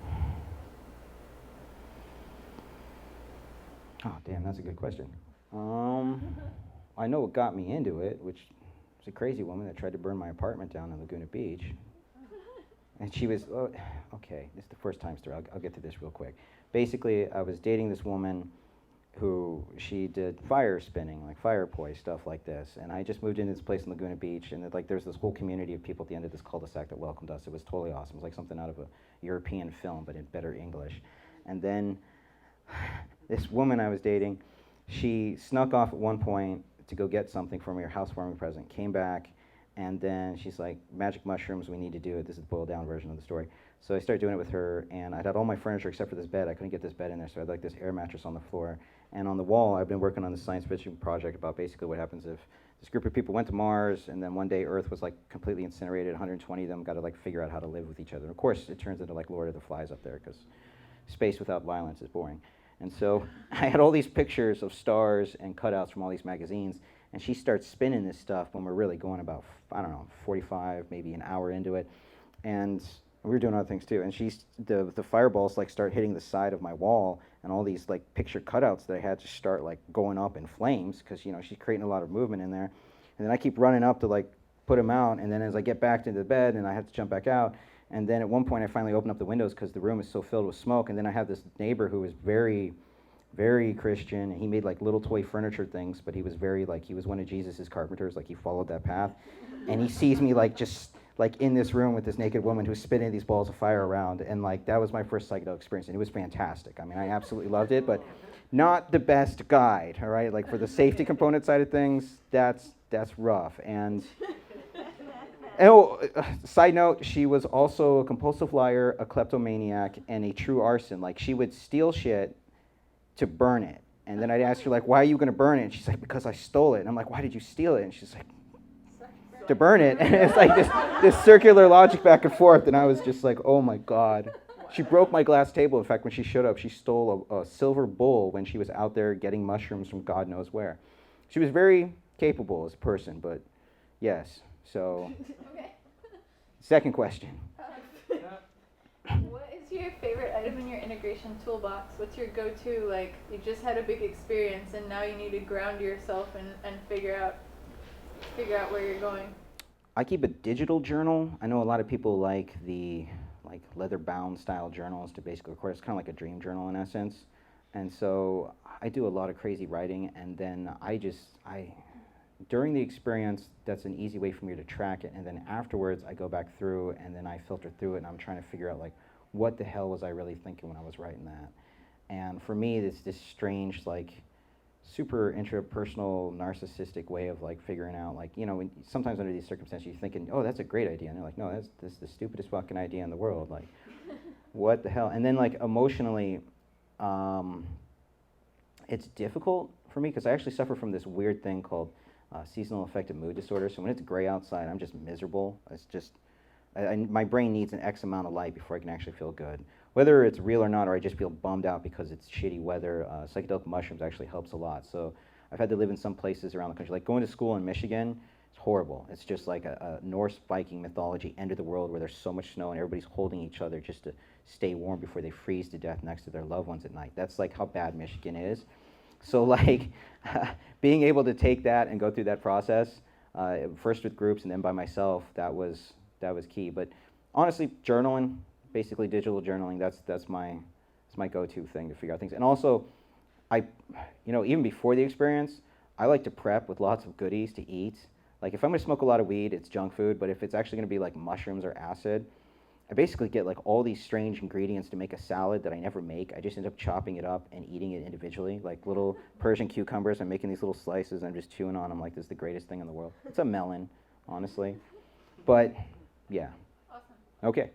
Oh, damn, that's a good question. I know what got me into it, which was a crazy woman that tried to burn my apartment down in Laguna Beach. And she was, oh, okay, this is the first time story. I'll get to this real quick. Basically, I was dating this woman who she did fire spinning, like fire poi, stuff like this. And I just moved into this place in Laguna Beach, and like there's this whole community of people at the end of this cul-de-sac that welcomed us. It was totally awesome. It was like something out of a European film, but in better English. And then this woman I was dating, she snuck off at one point to go get something for me, her housewarming present, came back, and then she's like, magic mushrooms, we need to do it. This is the boiled down version of the story. So I started doing it with her, and I'd had all my furniture except for this bed. I couldn't get this bed in there, so I had like this air mattress on the floor. And on the wall, I've been working on this science fiction project about basically what happens if this group of people went to Mars, and then one day Earth was like completely incinerated, 120 of them got to like figure out how to live with each other. And of course, it turns into like Lord of the Flies up there, because space without violence is boring. And so I had all these pictures of stars and cutouts from all these magazines, and she starts spinning this stuff when we're really going about, I don't know, 45, maybe an hour into it. And we were doing other things too. And the fireballs like start hitting the side of my wall, and all these like picture cutouts that I had to start like going up in flames, because you know she's creating a lot of movement in there. And then I keep running up to like put them out, and then as I get back into the bed, and I have to jump back out. And then at one point I finally opened up the windows because the room is so filled with smoke. And then I have this neighbor who was very, very Christian. He made like little toy furniture things, but he was very like, he was one of Jesus's carpenters, like he followed that path. And he sees me like just like in this room with this naked woman who's spinning these balls of fire around. And like that was my first psychedelic experience, and it was fantastic. I mean, I absolutely loved it, but not the best guide, all right? Like for the safety component side of things, that's rough. And oh, side note, she was also a compulsive liar, a kleptomaniac, and a true arson. Like she would steal shit to burn it. And then I'd ask her like, why are you gonna burn it? And she's like, because I stole it. And I'm like, why did you steal it? And she's like, to burn it. And it's like this circular logic back and forth. And I was just like, oh my God. She broke my glass table. In fact, when she showed up, she stole a silver bowl when she was out there getting mushrooms from God knows where. She was very capable as a person, but yes. So, Okay. Second question. What is your favorite item in your integration toolbox? What's your go-to, like, you just had a big experience and now you need to ground yourself and figure out where you're going? I keep a digital journal. I know a lot of people like the leather-bound style journals to basically record. It's kind of like a dream journal in essence. And so I do a lot of crazy writing, and then during the experience, that's an easy way for me to track it, and then afterwards I go back through and then I filter through it, and I'm trying to figure out like, what the hell was I really thinking when I was writing that? And for me, it's this strange, like, super intrapersonal, narcissistic way of like figuring out, like, you know, when sometimes under these circumstances you're thinking, oh, that's a great idea, and they're like, no, that's the stupidest fucking idea in the world, like, what the hell? And then like emotionally, it's difficult for me because I actually suffer from this weird thing called seasonal affective mood disorder. So when it's gray outside, I'm just miserable. It's just, my brain needs an X amount of light before I can actually feel good. Whether it's real or not, or I just feel bummed out because it's shitty weather, psychedelic mushrooms actually helps a lot. So I've had to live in some places around the country. Like going to school in Michigan, it's horrible. It's just like a Norse Viking mythology, end of the world, where there's so much snow and everybody's holding each other just to stay warm before they freeze to death next to their loved ones at night. That's like how bad Michigan is. So like being able to take that and go through that process, first with groups and then by myself, that was key. But honestly, journaling, basically digital journaling, that's my go-to thing to figure out things. And also, even before the experience, I like to prep with lots of goodies to eat. Like if I'm gonna smoke a lot of weed, it's junk food, but if it's actually gonna be like mushrooms or acid, I basically get like all these strange ingredients to make a salad that I never make. I just end up chopping it up and eating it individually, like little Persian cucumbers. I'm making these little slices and I'm just chewing on them like this is the greatest thing in the world. It's a melon, honestly. But yeah. Awesome. Okay.